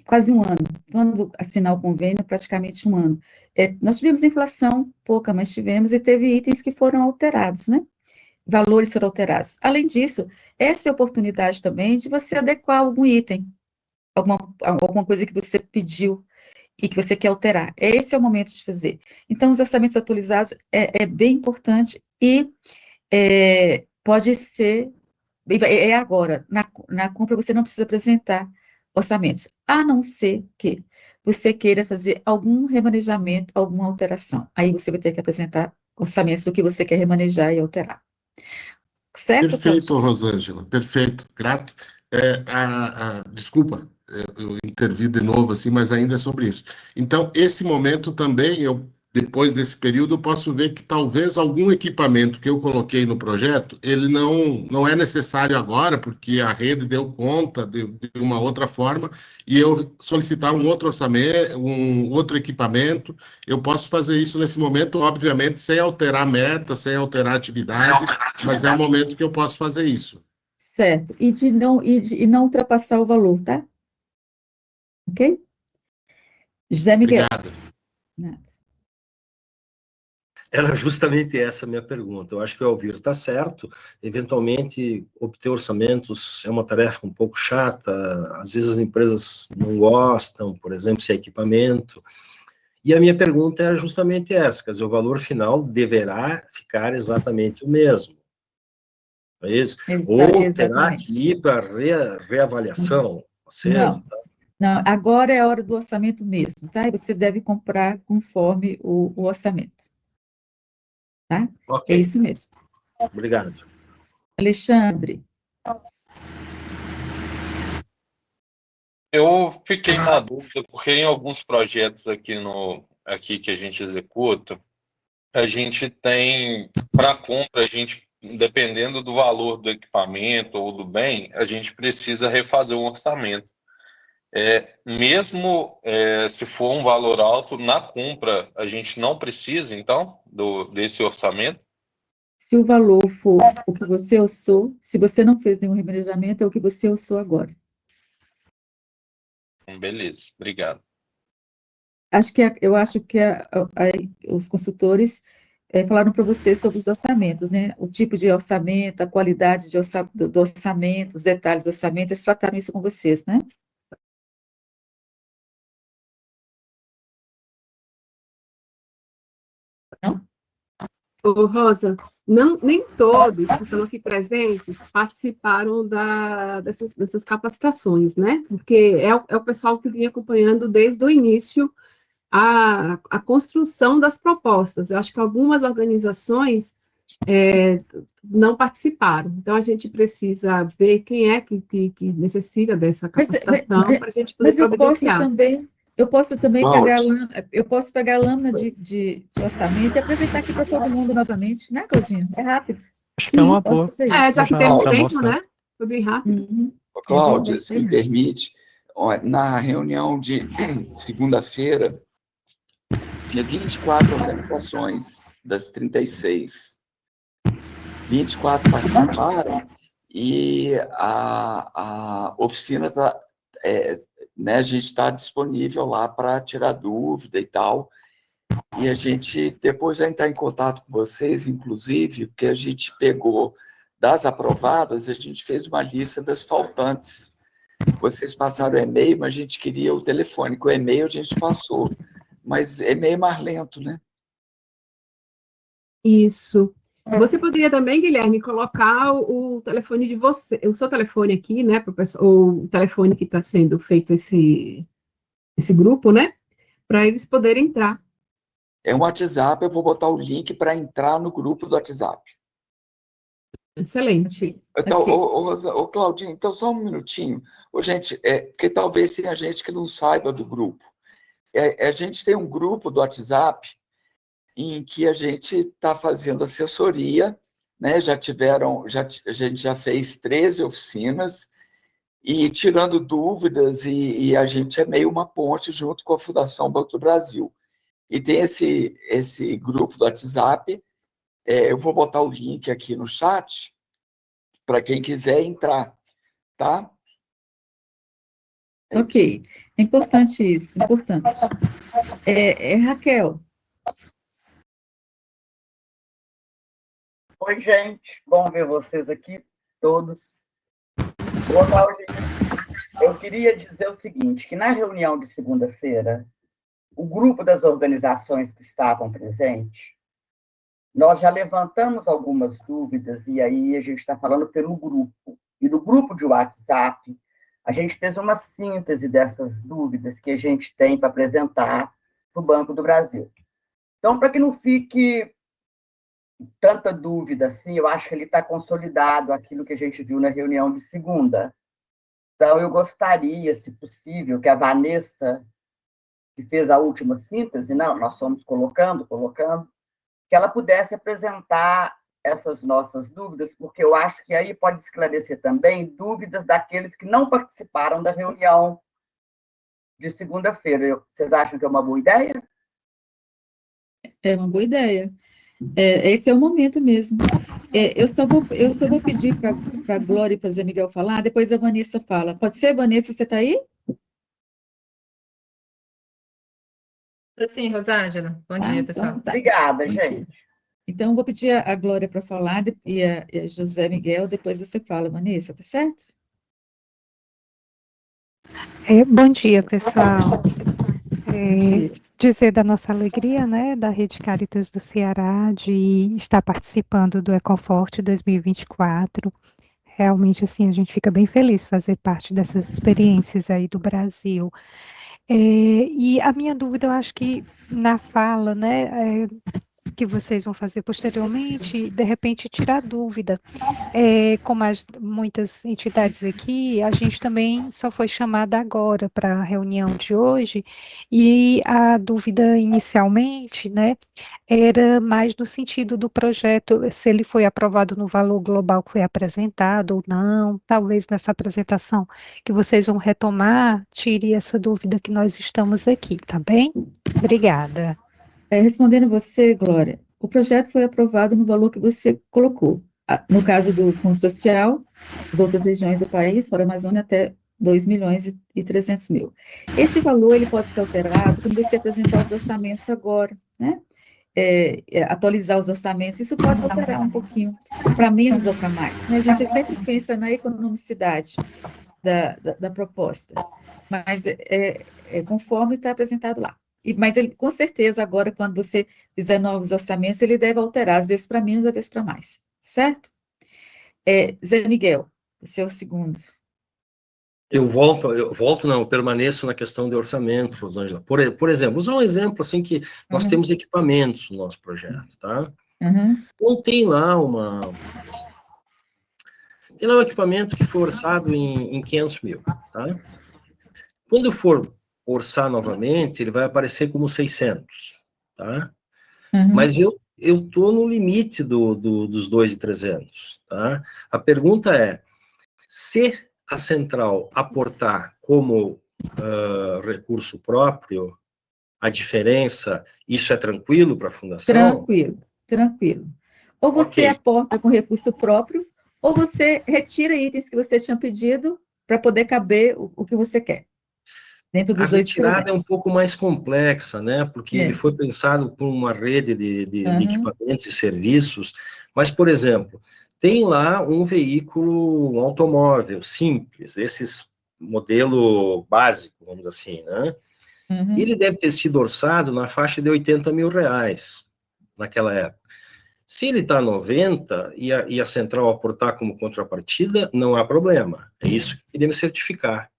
Speaker 10: Quase um ano. Quando assinar o convênio, praticamente um ano. Nós tivemos inflação, pouca, mas tivemos, e teve itens que foram alterados, né? Valores foram alterados. Além disso, essa é a oportunidade também de você adequar algum item, alguma coisa que você pediu e que você quer alterar. Esse é o momento de fazer. Então, os orçamentos atualizados é bem importante e pode ser, agora, na compra você não precisa apresentar orçamentos, a não ser que você queira fazer algum remanejamento, alguma alteração. Aí você vai ter que apresentar orçamentos do que você quer remanejar e alterar. Certo,
Speaker 1: perfeito, Rosângela, perfeito, grato. Desculpa, eu intervi de novo, assim, mas ainda é sobre isso. Então, esse momento também eu depois desse período, eu posso ver que talvez algum equipamento que eu coloquei no projeto, ele não é necessário agora, porque a rede deu conta de uma outra forma, e eu solicitar um outro orçamento, um outro equipamento. Eu posso fazer isso nesse momento, obviamente, sem alterar a meta, sem alterar a atividade, mas é o momento que eu posso fazer isso.
Speaker 10: Certo. E não ultrapassar o valor, tá? Ok? José Miguel.
Speaker 1: Obrigado.
Speaker 10: Nada.
Speaker 16: Era justamente essa a minha pergunta. Eu acho que o Elviro está certo. Eventualmente, obter orçamentos é uma tarefa um pouco chata. Às vezes as empresas não gostam, por exemplo, se é equipamento. E a minha pergunta é justamente essa, quer dizer, o valor final deverá ficar exatamente o mesmo. É isso? Ou terá que ir para reavaliação?
Speaker 10: Não. Não, agora é a hora do orçamento mesmo, tá? E você deve comprar conforme o orçamento. Tá?
Speaker 16: Okay.
Speaker 10: É isso mesmo.
Speaker 16: Obrigado.
Speaker 10: Alexandre.
Speaker 19: Eu fiquei na dúvida, porque em alguns projetos aqui que a gente executa, a gente tem, para compra, a gente, dependendo do valor do equipamento ou do bem, a gente precisa refazer o orçamento. Mesmo se for um valor alto, na compra, a gente não precisa, então, desse orçamento?
Speaker 10: Se o valor for o que você orçou, se você não fez nenhum remanejamento, é o que você orçou agora.
Speaker 19: Beleza, obrigado.
Speaker 10: Eu acho que os consultores falaram para você sobre os orçamentos, né? O tipo de orçamento, a qualidade do orçamento, os detalhes do orçamento, eles trataram isso com vocês, né? Não?
Speaker 2: Ô, Rosa, nem todos que estão aqui presentes participaram dessas capacitações, né? Porque é o pessoal que vinha acompanhando desde o início a construção das propostas. Eu acho que algumas organizações não participaram. Então, a gente precisa ver quem é que necessita dessa capacitação para a gente poder providenciar.
Speaker 10: Eu posso também pegar a lâmina de orçamento e apresentar aqui para todo mundo novamente, né, Claudinha? É rápido.
Speaker 12: Acho que é uma boa.
Speaker 2: Já que temos tempo, né? Foi bem rápido.
Speaker 4: Cláudia, se me permite, na reunião de segunda-feira, tinha 24 organizações das 36. 24 participaram e a oficina está... né, a gente está disponível lá para tirar dúvida e tal, e a gente depois vai entrar em contato com vocês, inclusive, porque a gente pegou das aprovadas, a gente fez uma lista das faltantes. Vocês passaram o e-mail, mas a gente queria o telefone, com o e-mail a gente passou, mas e-mail é mais lento, né?
Speaker 2: Isso. Você poderia também, Guilherme, colocar o telefone de você, o seu telefone aqui, né, o telefone que está sendo feito esse grupo, né, para eles poderem entrar.
Speaker 4: É um WhatsApp, eu vou botar o link para entrar no grupo do WhatsApp.
Speaker 2: Excelente.
Speaker 4: Então, Claudinho, então só um minutinho. Gente, porque talvez tenha gente que não saiba do grupo. A gente tem um grupo do WhatsApp em que a gente está fazendo assessoria, né? A gente já fez 13 oficinas, e tirando dúvidas, e a gente é meio uma ponte junto com a Fundação Banco do Brasil. E tem esse grupo do WhatsApp, eu vou botar o link aqui no chat, para quem quiser entrar, tá?
Speaker 10: Ok, é importante isso, importante. Raquel.
Speaker 6: Oi, gente, bom ver vocês aqui, todos. Boa tarde. Eu queria dizer o seguinte, que na reunião de segunda-feira, o grupo das organizações que estavam presentes, nós já levantamos algumas dúvidas, e aí a gente está falando pelo grupo. E no grupo de WhatsApp, a gente fez uma síntese dessas dúvidas que a gente tem para apresentar para o Banco do Brasil. Então, para que não fique tanta dúvida assim, eu acho que ele está consolidado aquilo que a gente viu na reunião de segunda. Então, eu gostaria, se possível, que a Vanessa que fez a última síntese, não, nós fomos colocando, que ela pudesse apresentar essas nossas dúvidas, porque eu acho que aí pode esclarecer também dúvidas daqueles que não participaram da reunião de segunda-feira. Vocês acham que é uma boa ideia?
Speaker 10: É uma boa ideia. Esse é o momento mesmo. Eu só vou pedir para a Glória e para o Zé Miguel falar, depois a Vanessa fala. Pode ser, Vanessa, você está aí?
Speaker 21: Sim, Rosângela. Bom dia, pessoal.
Speaker 10: Então, tá.
Speaker 6: Obrigada,
Speaker 10: Bom
Speaker 6: gente.
Speaker 10: dia. Então, vou pedir a Glória para falar e a José Miguel, depois você fala, Vanessa, tá certo?
Speaker 22: Bom dia, pessoal.
Speaker 10: Bom dia.
Speaker 22: Dizer da nossa alegria, né, da Rede Caritas do Ceará, de estar participando do Ecoforte 2024. Realmente, assim, a gente fica bem feliz de fazer parte dessas experiências aí do Brasil. E a minha dúvida, eu acho que na fala, né, que vocês vão fazer posteriormente, de repente tirar dúvida. Como muitas entidades aqui, a gente também só foi chamada agora para a reunião de hoje, e a dúvida inicialmente, né, era mais no sentido do projeto, se ele foi aprovado no valor global que foi apresentado ou não. Talvez nessa apresentação que vocês vão retomar, tire essa dúvida que nós estamos aqui, tá bem? Obrigada.
Speaker 10: Respondendo você, Glória, o projeto foi aprovado no valor que você colocou. No caso do Fundo Social, as outras regiões do país, fora a Amazônia, até 2.300.000. Esse valor ele pode ser alterado quando você apresentar os orçamentos agora, né? Atualizar os orçamentos, isso pode alterar um pouquinho, para menos ou para mais, né? A gente sempre pensa na economicidade da proposta, mas conforme está apresentado lá. Mas ele, com certeza, agora, quando você fizer novos orçamentos, ele deve alterar, às vezes para menos, às vezes para mais, certo? Zé Miguel, esse é o segundo.
Speaker 16: Eu permaneço na questão de orçamento, Rosângela. Por exemplo, usar um exemplo assim que nós temos equipamentos no nosso projeto, tá? Então tem lá um equipamento que foi orçado em 500 mil, tá? Quando eu for orçar novamente, ele vai aparecer como 600, tá? Mas eu estou no limite dos 2.300, tá? A pergunta é, se a central aportar como recurso próprio, a diferença, isso é tranquilo para a fundação?
Speaker 10: Tranquilo. Ou você aporta com recurso próprio, ou você retira itens que você tinha pedido para poder caber o que você quer. Dentro dos 2.300.
Speaker 16: A retirada é um pouco mais complexa, né? Porque ele foi pensado por uma rede de equipamentos e serviços, mas, por exemplo, tem lá um veículo, um automóvel simples, esses modelo básico, vamos dizer assim, né? Ele deve ter sido orçado na faixa de 80 mil reais, naquela época. Se ele está 90 e a central aportar como contrapartida, não há problema. É isso que queremos certificar.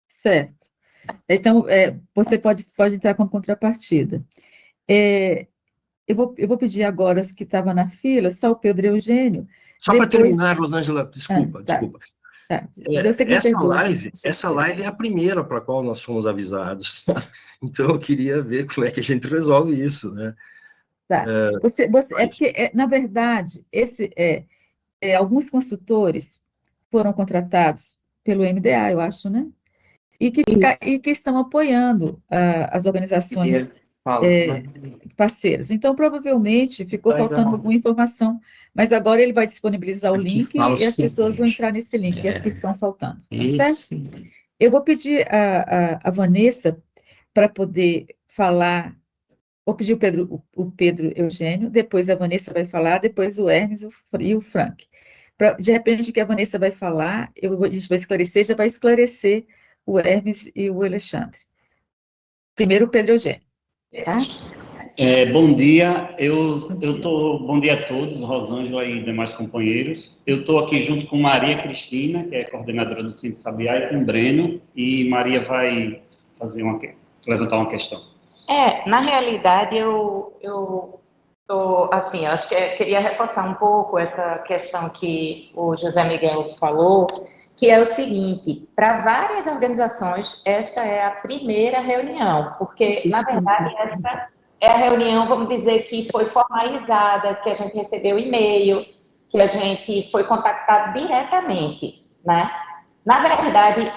Speaker 10: Certo. Então, você pode entrar como contrapartida. Eu vou pedir agora os que estavam na fila, só o Pedro Eugênio.
Speaker 16: Só para terminar, Rosângela, desculpa.
Speaker 10: Tá.
Speaker 16: Essa live é a primeira para a qual nós fomos avisados. Então, eu queria ver como é que a gente resolve isso, né?
Speaker 10: Tá. Porque, na verdade, alguns consultores foram contratados pelo MDA, eu acho, né? E que estão apoiando as organizações parceiras. Então, provavelmente, ficou faltando alguma informação, mas agora ele vai disponibilizar o link e as pessoas vão entrar nesse link, as que estão faltando, tá certo? Eu vou pedir a Vanessa para poder falar, vou pedir o Pedro Eugênio, depois a Vanessa vai falar, depois o Hermes e o Frank. De repente, o que a Vanessa vai falar, a gente vai esclarecer, já vai esclarecer o Hermes e o Alexandre. Primeiro o Pedro Eugênio. Tá?
Speaker 23: Bom dia, bom dia a todos, Rosângela e demais companheiros. Eu estou aqui junto com Maria Cristina, que é coordenadora do Centro Sabiá, e com o Breno, e Maria vai levantar uma questão.
Speaker 8: Na realidade, eu assim, acho que queria reforçar um pouco essa questão que o José Miguel falou, que é o seguinte: para várias organizações, esta é a primeira reunião, porque, na verdade, essa é a reunião, vamos dizer, que foi formalizada, que a gente recebeu e-mail, que a gente foi contactado diretamente, né? Na verdade,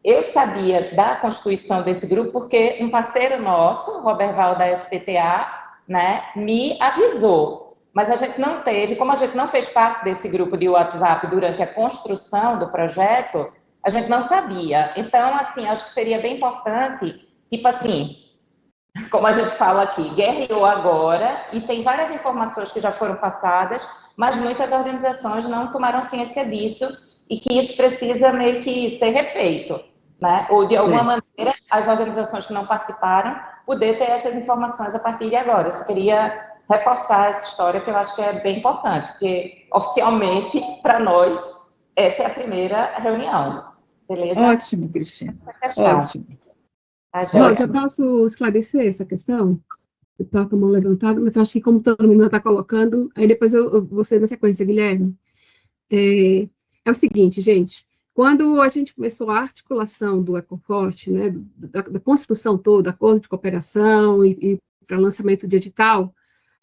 Speaker 8: eu sabia da constituição desse grupo porque um parceiro nosso, Roberval da SPTA, né, me avisou. Mas a gente não teve, como a gente não fez parte desse grupo de WhatsApp durante a construção do projeto, a gente não sabia. Então, assim, acho que seria bem importante, tipo assim, como a gente fala aqui, guerreou agora, e tem várias informações que já foram passadas, mas muitas organizações não tomaram ciência disso, e que isso precisa meio que ser refeito, né? Ou, de alguma maneira, as organizações que não participaram, poder ter essas informações a partir de agora. Eu só queria reforçar essa história, que eu acho que é bem importante, porque, oficialmente, para nós, essa é a primeira reunião, beleza?
Speaker 10: Ótimo, Cristina. Ótimo.
Speaker 2: Rosa, eu posso esclarecer essa questão? Eu estou com a mão levantada, mas eu acho que como todo mundo está colocando, aí depois eu vou ser na sequência, Guilherme. É o seguinte, gente, quando a gente começou a articulação do Ecoforte, né, da construção toda, acordo de cooperação e para lançamento de edital,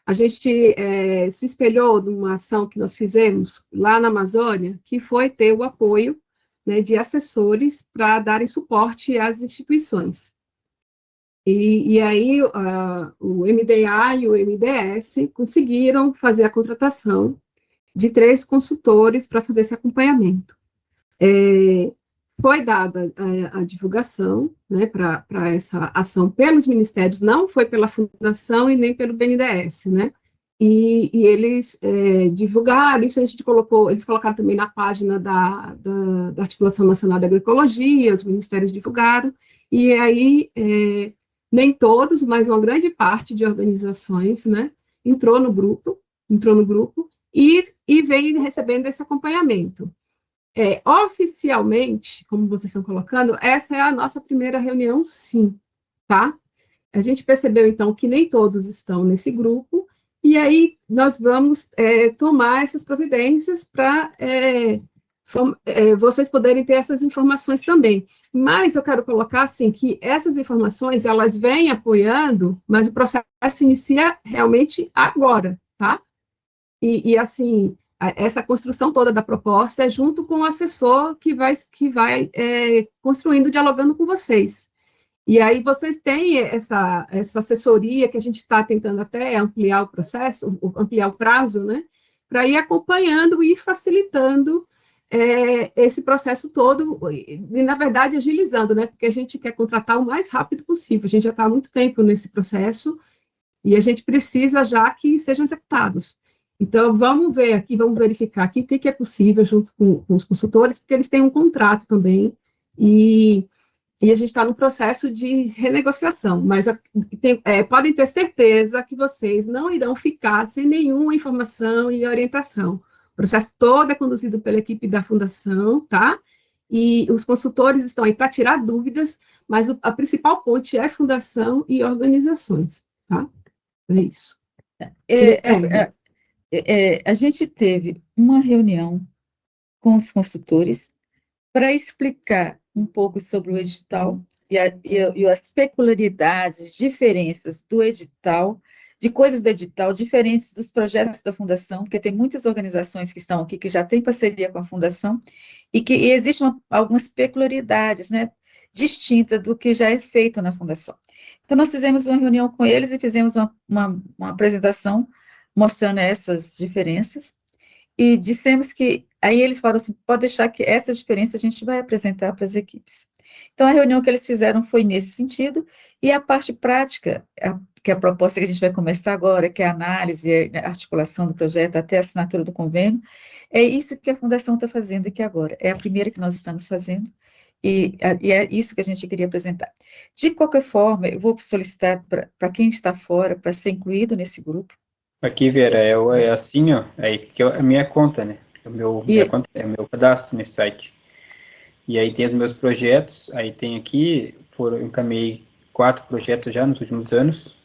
Speaker 2: a gente se espelhou numa ação que nós fizemos lá na Amazônia, que foi ter o apoio, né, de assessores para darem suporte às instituições. E aí o MDA e o MDS conseguiram fazer a contratação de 3 consultores para fazer esse acompanhamento. Foi dada a divulgação, né, para essa ação pelos ministérios, não foi pela Fundação e nem pelo BNDES, né, e eles divulgaram, isso a gente colocou, eles colocaram também na página da Articulação Nacional de Agroecologia, os ministérios divulgaram, e aí nem todos, mas uma grande parte de organizações, né, entrou no grupo e vem recebendo esse acompanhamento. Oficialmente, como vocês estão colocando, essa é a nossa primeira reunião, sim, tá? A gente percebeu, então, que nem todos estão nesse grupo, e aí nós vamos tomar essas providências para vocês poderem ter essas informações também. Mas eu quero colocar, assim, que essas informações, elas vêm apoiando, mas o processo inicia realmente agora, tá? E assim, essa construção toda da proposta é junto com o assessor que vai construindo, dialogando com vocês. E aí vocês têm essa assessoria que a gente está tentando até ampliar o processo, ampliar o prazo, né, para ir acompanhando e facilitando esse processo todo, e, na verdade, agilizando, né, porque a gente quer contratar o mais rápido possível, a gente já está há muito tempo nesse processo, e a gente precisa já que sejam executados. Então, vamos ver aqui, vamos verificar aqui o que é possível junto com os consultores, porque eles têm um contrato também, e a gente está no processo de renegociação, mas podem ter certeza que vocês não irão ficar sem nenhuma informação e orientação. O processo todo é conduzido pela equipe da Fundação, tá? E os consultores estão aí para tirar dúvidas, mas a principal ponte é Fundação e organizações, tá? É isso.
Speaker 10: A gente teve uma reunião com os consultores para explicar um pouco sobre o edital e as peculiaridades, diferenças do edital, de coisas do edital, diferentes dos projetos da Fundação, porque tem muitas organizações que estão aqui que já têm parceria com a Fundação e existem algumas peculiaridades, né, distintas do que já é feito na Fundação. Então, nós fizemos uma reunião com eles e fizemos uma apresentação mostrando essas diferenças, e dissemos que, aí eles falaram assim, pode deixar que essa diferença a gente vai apresentar para as equipes. Então, a reunião que eles fizeram foi nesse sentido, e a parte prática, que é a proposta que a gente vai começar agora, que é a análise, a articulação do projeto, até a assinatura do convênio, é isso que a Fundação está fazendo aqui agora, é a primeira que nós estamos fazendo, e é isso que a gente queria apresentar. De qualquer forma, eu vou solicitar para quem está fora, para ser incluído nesse grupo.
Speaker 5: Aqui, Vera, é assim, ó, aí que é a minha conta, né? Minha conta é o meu cadastro nesse site. E aí tem os meus projetos, aí tem aqui, eu encaminhei 4 projetos já nos últimos anos.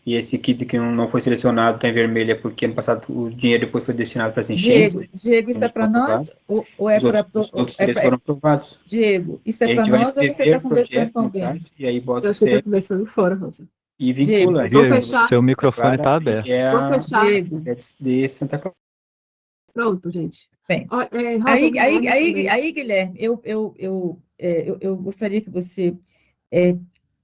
Speaker 5: E esse kit que não foi selecionado está em vermelho é porque ano passado o dinheiro depois foi destinado para as enchentes.
Speaker 10: Diego, isso é para nós ou é para...
Speaker 5: Os outros três foram aprovados.
Speaker 10: Diego, isso é
Speaker 5: E a
Speaker 10: para
Speaker 5: gente vai
Speaker 10: nós ou você
Speaker 5: escrever
Speaker 10: está conversando
Speaker 5: projeto,
Speaker 10: com
Speaker 5: no
Speaker 10: alguém?
Speaker 5: caso, e aí bota
Speaker 2: Eu
Speaker 5: o
Speaker 2: acho que está
Speaker 5: CEP
Speaker 2: conversando fora, Rosa.
Speaker 5: e vincula.
Speaker 2: Vou
Speaker 12: Diego,
Speaker 2: fechar.
Speaker 12: seu microfone está aberto.
Speaker 2: Vou fechar.
Speaker 10: Diego.
Speaker 5: De Santa Clara.
Speaker 2: Pronto, gente.
Speaker 10: Bem,
Speaker 2: Rosa,
Speaker 10: aí,
Speaker 2: Guilherme também.
Speaker 10: Guilherme, eu gostaria que você,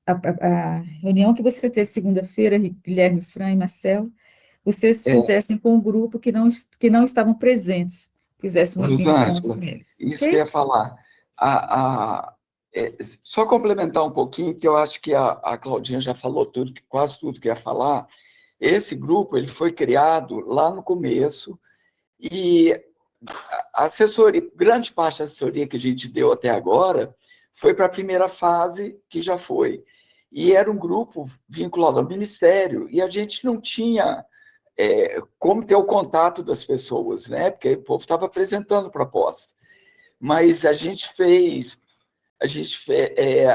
Speaker 10: a reunião que você teve segunda-feira, Guilherme, Fran e Marcelo, vocês fizessem com um grupo que não estavam presentes, fizessem um encontro com eles.
Speaker 4: Isso que eu ia falar. Só complementar um pouquinho, que eu acho que a Claudinha já falou tudo, quase tudo que ia falar. Esse grupo ele foi criado lá no começo, e a assessoria, grande parte da assessoria que a gente deu até agora foi para a primeira fase, que já foi. E era um grupo vinculado ao Ministério, e a gente não tinha como ter o contato das pessoas, né? Porque o povo estava apresentando proposta. Mas a gente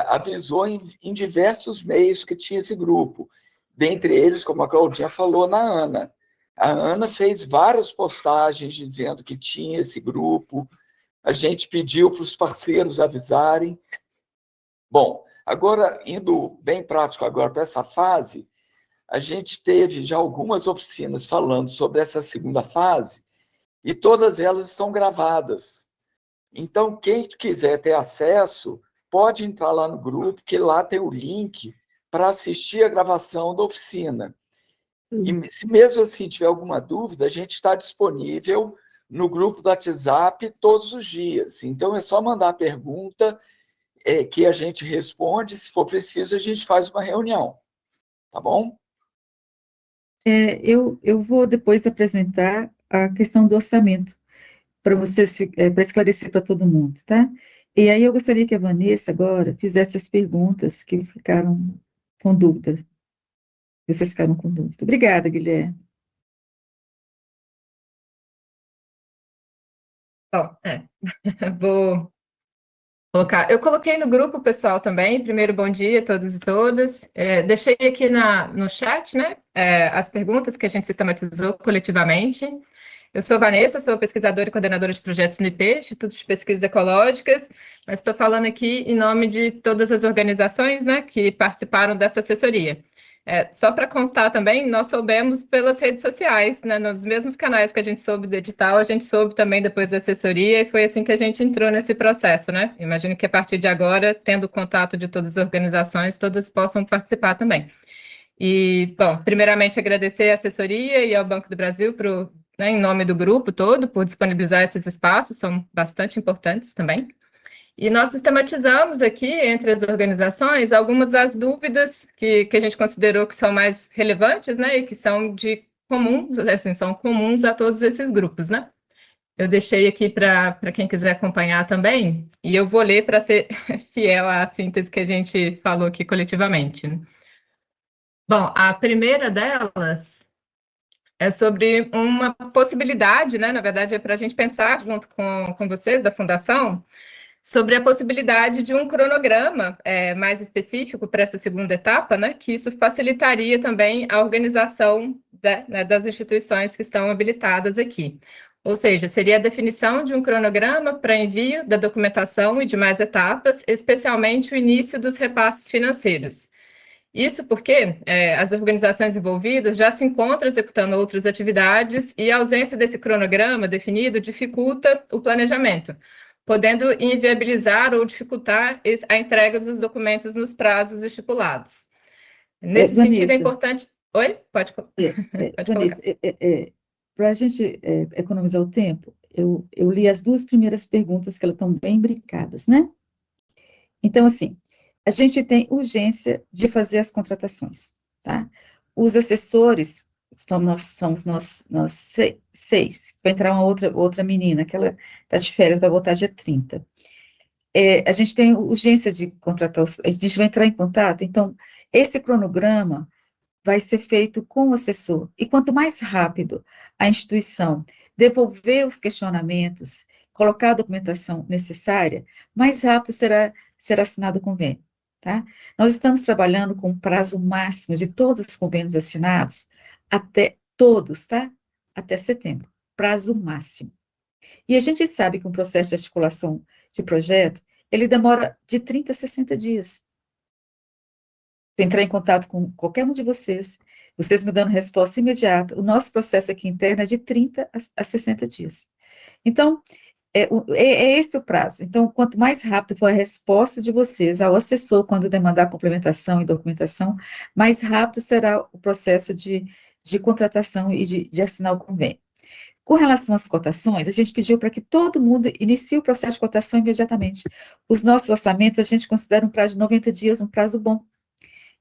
Speaker 4: avisou em diversos meios que tinha esse grupo. Dentre eles, como a Claudinha falou, na Ana. A Ana fez várias postagens dizendo que tinha esse grupo. A gente pediu para os parceiros avisarem. Bom, agora, indo bem prático agora para essa fase, a gente teve já algumas oficinas falando sobre essa segunda fase, e todas elas estão gravadas. Então, quem quiser ter acesso, pode entrar lá no grupo, que lá tem o link para assistir a gravação da oficina. E se mesmo assim tiver alguma dúvida, a gente está disponível no grupo do WhatsApp todos os dias. Então, é só mandar a pergunta que a gente responde. Se for preciso, a gente faz uma reunião. Tá bom?
Speaker 10: Eu vou depois apresentar a questão do orçamento, para vocês, para esclarecer para todo mundo, tá? E aí eu gostaria que a Vanessa agora fizesse as perguntas que ficaram com dúvida. Vocês ficaram com dúvida. Obrigada, Guilherme.
Speaker 21: Bom, vou colocar. Eu coloquei no grupo, pessoal, também. Primeiro, bom dia a todos e todas. Deixei aqui no chat, né, as perguntas que a gente sistematizou coletivamente. Eu sou Vanessa, sou pesquisadora e coordenadora de projetos no IP, Instituto de Pesquisas Ecológicas, mas estou falando aqui em nome de todas as organizações, né, que participaram dessa assessoria. Só para constar também, nós soubemos pelas redes sociais, né, nos mesmos canais que a gente soube do edital, a gente soube também depois da assessoria, e foi assim que a gente entrou nesse processo, né? Imagino que a partir de agora, tendo contato de todas as organizações, todas possam participar também. E, bom, primeiramente agradecer à assessoria e ao Banco do Brasil, né, em nome do grupo todo, por disponibilizar esses espaços, são bastante importantes também. E nós sistematizamos aqui, entre as organizações, algumas das dúvidas que a gente considerou que são mais relevantes, né, e que são assim, são comuns a todos esses grupos, né. Eu deixei aqui para quem quiser acompanhar também, e eu vou ler para ser fiel à síntese que a gente falou aqui coletivamente, né. Bom, a primeira delas é sobre uma possibilidade, né, na verdade é para a gente pensar junto com vocês da Fundação, sobre a possibilidade de um cronograma mais específico para essa segunda etapa, né, que isso facilitaria também a organização das instituições que estão habilitadas aqui. Ou seja, seria a definição de um cronograma para envio da documentação e demais etapas, especialmente o início dos repasses financeiros. Isso porque as organizações envolvidas já se encontram executando outras atividades e a ausência desse cronograma definido dificulta o planejamento, podendo inviabilizar ou dificultar a entrega dos documentos nos prazos estipulados. Nesse sentido, é importante... Oi? Pode
Speaker 10: Vanessa, para a gente economizar o tempo, eu li as duas primeiras perguntas, que elas estão bem brincadas, né? Então, assim, a gente tem urgência de fazer as contratações, tá? Os assessores, somos nós 6, vai entrar uma outra menina, que ela está de férias, vai voltar dia 30. A gente tem urgência de contratar, a gente vai entrar em contato, então, esse cronograma vai ser feito com o assessor, e quanto mais rápido a instituição devolver os questionamentos, colocar a documentação necessária, mais rápido será assinado o convênio. tá? Nós estamos trabalhando com o prazo máximo de todos os convênios assinados, até todos, tá? Até setembro, prazo máximo. E a gente sabe que um processo de articulação de projeto, ele demora de 30 a 60 dias. Se entrar em contato com qualquer um de vocês me dando resposta imediata, o nosso processo aqui interno é de 30 a 60 dias. Então, é esse o prazo. Então, quanto mais rápido for a resposta de vocês ao assessor quando demandar complementação e documentação, mais rápido será o processo de contratação e de assinar o convênio. Com relação às cotações, a gente pediu para que todo mundo inicie o processo de cotação imediatamente. Os nossos orçamentos, a gente considera um prazo de 90 dias um prazo bom.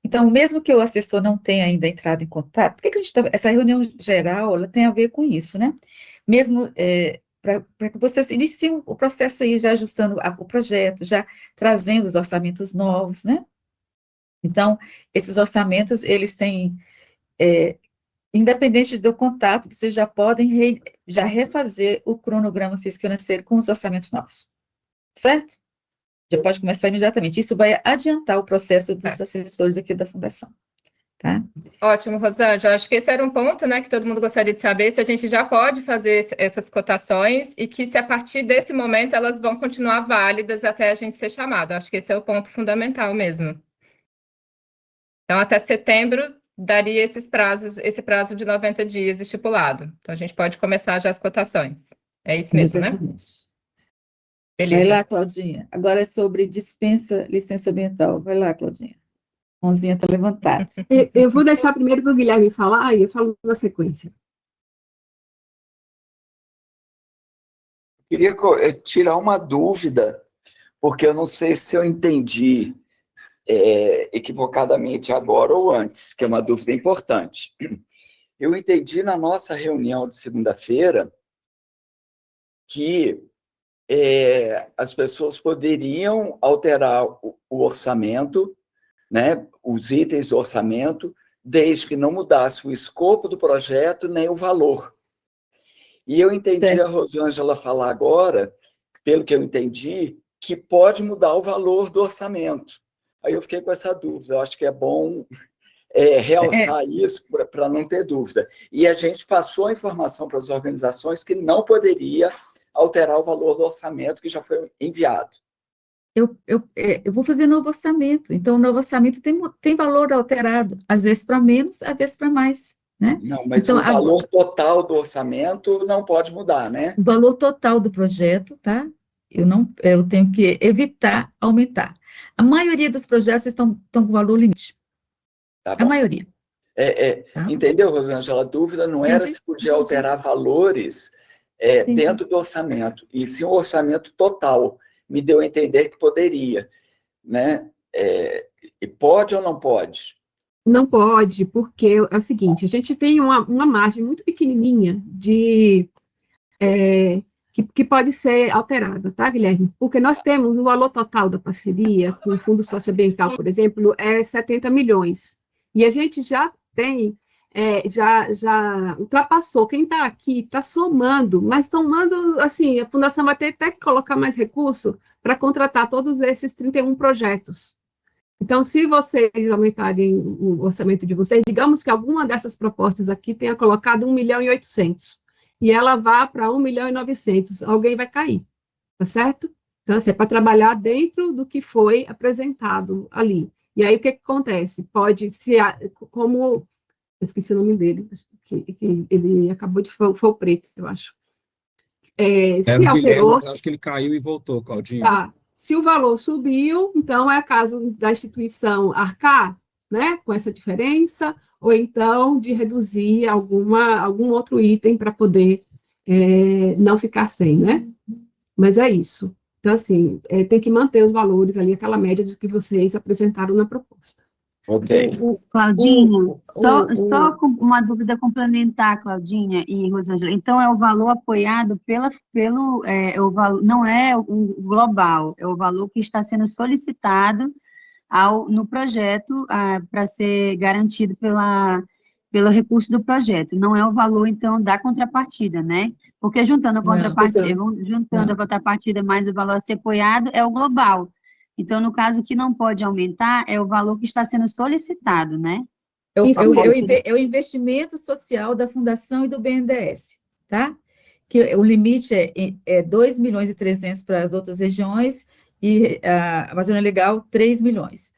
Speaker 10: Então, mesmo que o assessor não tenha ainda entrado em contato, por que a gente essa reunião geral, ela tem a ver com isso, né? Mesmo para que vocês iniciem o processo aí, já ajustando o projeto, já trazendo os orçamentos novos, né? Então, esses orçamentos, eles têm, independente do contato, vocês já podem já refazer o cronograma fiscal-financeiro com os orçamentos novos, certo? Já pode começar imediatamente. Isso vai adiantar o processo dos assessores aqui da Fundação, tá?
Speaker 21: Ótimo, Rosângela. Acho que esse era um ponto, né, que todo mundo gostaria de saber, se a gente já pode fazer essas cotações e que se a partir desse momento elas vão continuar válidas até a gente ser chamado. Acho que esse é o ponto fundamental mesmo. Então, até setembro, daria esse prazo de 90 dias estipulado. Então, a gente pode começar já as cotações. É isso mesmo, né? Beleza.
Speaker 10: Vai lá, Claudinha. Agora é sobre dispensa, licença ambiental. Vai lá, Claudinha. Mãozinha está levantada.
Speaker 2: Eu vou deixar primeiro para o Guilherme falar e eu falo na sequência.
Speaker 4: Queria tirar uma dúvida, porque eu não sei se eu entendi equivocadamente agora ou antes, que é uma dúvida importante. Eu entendi na nossa reunião de segunda-feira que as pessoas poderiam alterar o orçamento, né, os itens do orçamento, desde que não mudasse o escopo do projeto nem o valor. E eu entendi a Rosângela falar agora, pelo que eu entendi, que pode mudar o valor do orçamento. Aí eu fiquei com essa dúvida. Eu acho que é bom realçar isso para não ter dúvida. E a gente passou a informação para as organizações que não poderia alterar o valor do orçamento que já foi enviado.
Speaker 10: Eu vou fazer novo orçamento. Então, o novo orçamento tem valor alterado, às vezes para menos, às vezes para mais, né?
Speaker 4: Não, mas
Speaker 10: então,
Speaker 4: o valor total do orçamento não pode mudar, né?
Speaker 10: O valor total do projeto, tá? Eu tenho que evitar aumentar. A maioria dos projetos estão com valor limite.
Speaker 4: Tá
Speaker 10: a maioria.
Speaker 4: Tá? Entendeu, Rosângela? A dúvida não era se podia alterar valores dentro do orçamento, e sim o orçamento total. Me deu a entender que poderia, né? E pode ou não pode?
Speaker 2: Não pode, porque é o seguinte, a gente tem uma margem muito pequenininha que pode ser alterada, tá, Guilherme? Porque nós temos o valor total da parceria com o Fundo Socioambiental, por exemplo, 70 milhões. E a gente já tem, já ultrapassou. Quem está aqui está somando, mas somando, assim, a Fundação vai ter até que colocar mais recurso para contratar todos esses 31 projetos. Então, se vocês aumentarem o orçamento de vocês, digamos que alguma dessas propostas aqui tenha colocado 1.800.000, e ela vá para 1.900.000, alguém vai cair, tá certo? Então, assim, é para trabalhar dentro do que foi apresentado ali. E aí, o que acontece? Pode ser, como, eu esqueci o nome dele, que ele acabou de, foi o Preto, eu acho. Se alterou...
Speaker 11: Acho que ele caiu e voltou, Claudinho.
Speaker 2: Tá. Se o valor subiu, então é caso da instituição arcar, né, com essa diferença, ou então de reduzir algum outro item para poder não ficar sem, né? Mas é isso. Então, assim, tem que manter os valores ali, aquela média de que vocês apresentaram na proposta.
Speaker 4: Ok.
Speaker 13: Claudinha, só com uma dúvida complementar, Claudinha e Rosângela. Então, é o valor apoiado não é o global, é o valor que está sendo solicitado no projeto para ser garantido pelo recurso do projeto. Não é o valor, então, da contrapartida, né? Porque juntando a contrapartida mais o valor a ser apoiado, é o global. Então, no caso, o que não pode aumentar é o valor que está sendo solicitado, né?
Speaker 10: É o investimento social da Fundação e do BNDES, tá? Que o limite é 2 milhões e 300 para as outras regiões e a Amazônia Legal, 3 milhões.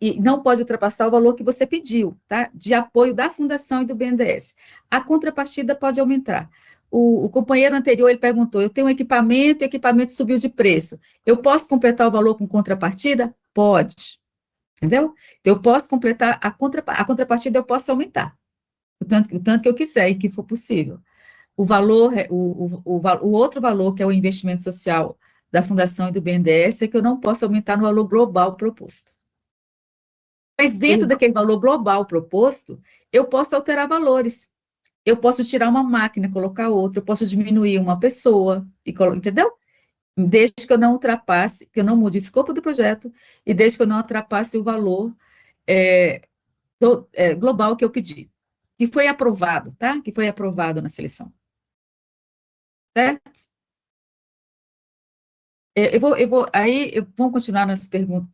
Speaker 10: E não pode ultrapassar o valor que você pediu, tá? De apoio da Fundação e do BNDES. A contrapartida pode aumentar. O companheiro anterior, ele perguntou, eu tenho um equipamento e o equipamento subiu de preço. Eu posso completar o valor com contrapartida? Pode. Entendeu? Então, eu posso completar a contrapartida, eu posso aumentar. O tanto que eu quiser e que for possível. O valor, o outro valor, que é o investimento social da Fundação e do BNDES, é que eu não posso aumentar no valor global proposto. Mas dentro daquele valor global proposto, eu posso alterar valores. Eu posso tirar uma máquina, colocar outra, eu posso diminuir uma pessoa, entendeu? Desde que eu não ultrapasse, que eu não mude o escopo do projeto, e desde que eu não ultrapasse o valor global que eu pedi. Que foi aprovado, tá? Que foi aprovado na seleção. Certo? Vamos continuar nas perguntas.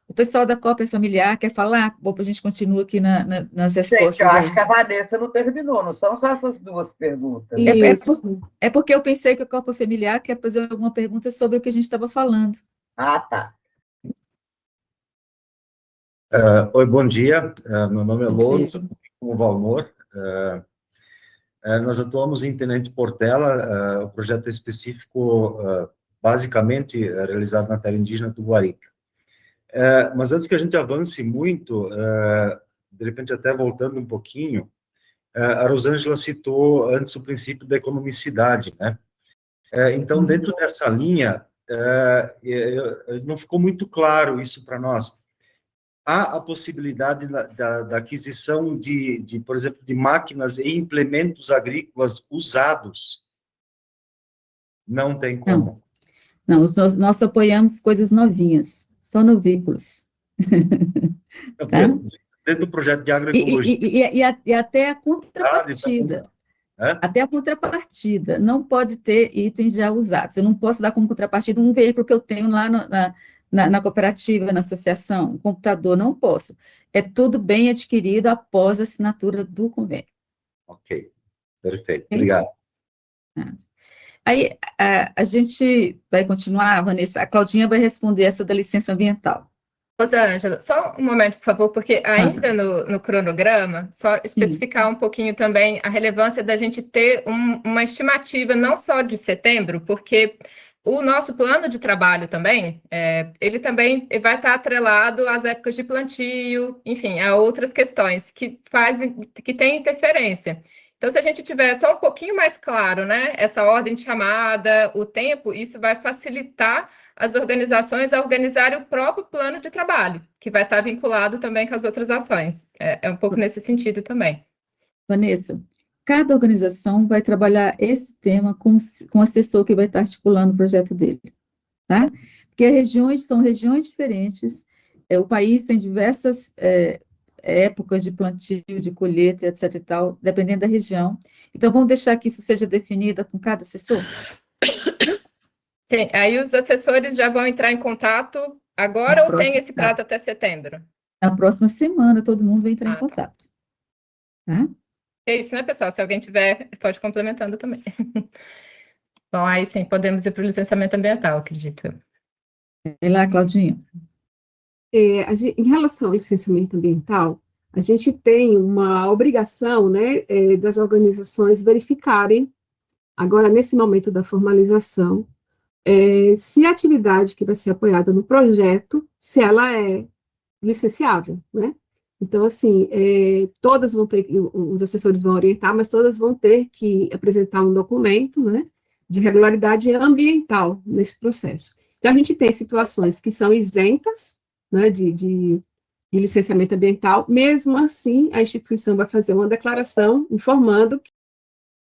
Speaker 10: O pessoal da Copa Familiar quer falar? Bom, a gente continua aqui nas respostas.
Speaker 6: Gente, eu acho que a Vanessa não terminou, não são só essas duas perguntas.
Speaker 10: É porque eu pensei que a Copa Familiar quer fazer alguma pergunta sobre o que a gente estava falando.
Speaker 6: Ah, tá.
Speaker 9: Oi, bom dia. Meu nome é Lourenço, com o Valmor. Nós atuamos em Tenente Portela, o projeto específico, basicamente, realizado na terra indígena do Guarica. Mas antes que a gente avance muito, de repente até voltando um pouquinho, a Rosângela citou antes o princípio da economicidade, né? Então, dentro dessa linha, não ficou muito claro isso para nós. Há a possibilidade da aquisição por exemplo, de máquinas e implementos agrícolas usados? Não tem como.
Speaker 10: Não, nós apoiamos coisas novinhas, só novícolas.
Speaker 9: Tá? Dentro do projeto de agroecologia.
Speaker 10: E até a contrapartida. Até a contrapartida. Não pode ter itens já usados. Eu não posso dar como contrapartida um veículo que eu tenho lá na cooperativa, na associação, um computador, não posso. É tudo bem adquirido após a assinatura do convênio.
Speaker 9: Ok, perfeito. Obrigado.
Speaker 10: Aí, a gente vai continuar, Vanessa, a Claudinha vai responder essa da licença ambiental.
Speaker 21: Rosângela, só um momento, por favor, porque ainda no cronograma, só especificar um pouquinho também a relevância da gente ter uma estimativa não só de setembro, porque o nosso plano de trabalho também, ele também vai estar atrelado às épocas de plantio, enfim, a outras questões que têm interferência. Então, se a gente tiver só um pouquinho mais claro, né, essa ordem de chamada, o tempo, isso vai facilitar as organizações a organizarem o próprio plano de trabalho, que vai estar vinculado também com as outras ações. É um pouco nesse sentido também.
Speaker 10: Vanessa, cada organização vai trabalhar esse tema com o assessor que vai estar articulando o projeto dele, tá? Porque são regiões diferentes, o país tem diversas épocas de plantio, de colheita, etc e tal, dependendo da região. Então, vamos deixar que isso seja definido com cada assessor?
Speaker 21: Sim, aí os assessores já vão entrar em contato agora ou tem esse prazo até setembro?
Speaker 10: Na próxima semana, todo mundo vai entrar em contato. Tá?
Speaker 21: É isso, né, pessoal? Se alguém tiver, pode ir complementando também. Bom, aí sim, podemos ir para o licenciamento ambiental, acredito.
Speaker 10: Vai lá, Claudinha.
Speaker 2: Em relação ao licenciamento ambiental, a gente tem uma obrigação, né, das organizações verificarem, agora nesse momento da formalização, se a atividade que vai ser apoiada no projeto, se ela é licenciável, né? Então, assim, todas vão ter, os assessores vão orientar, mas todas vão ter que apresentar um documento, né, de regularidade ambiental nesse processo. Então, a gente tem situações que são isentas, né, de licenciamento ambiental, mesmo assim, a instituição vai fazer uma declaração informando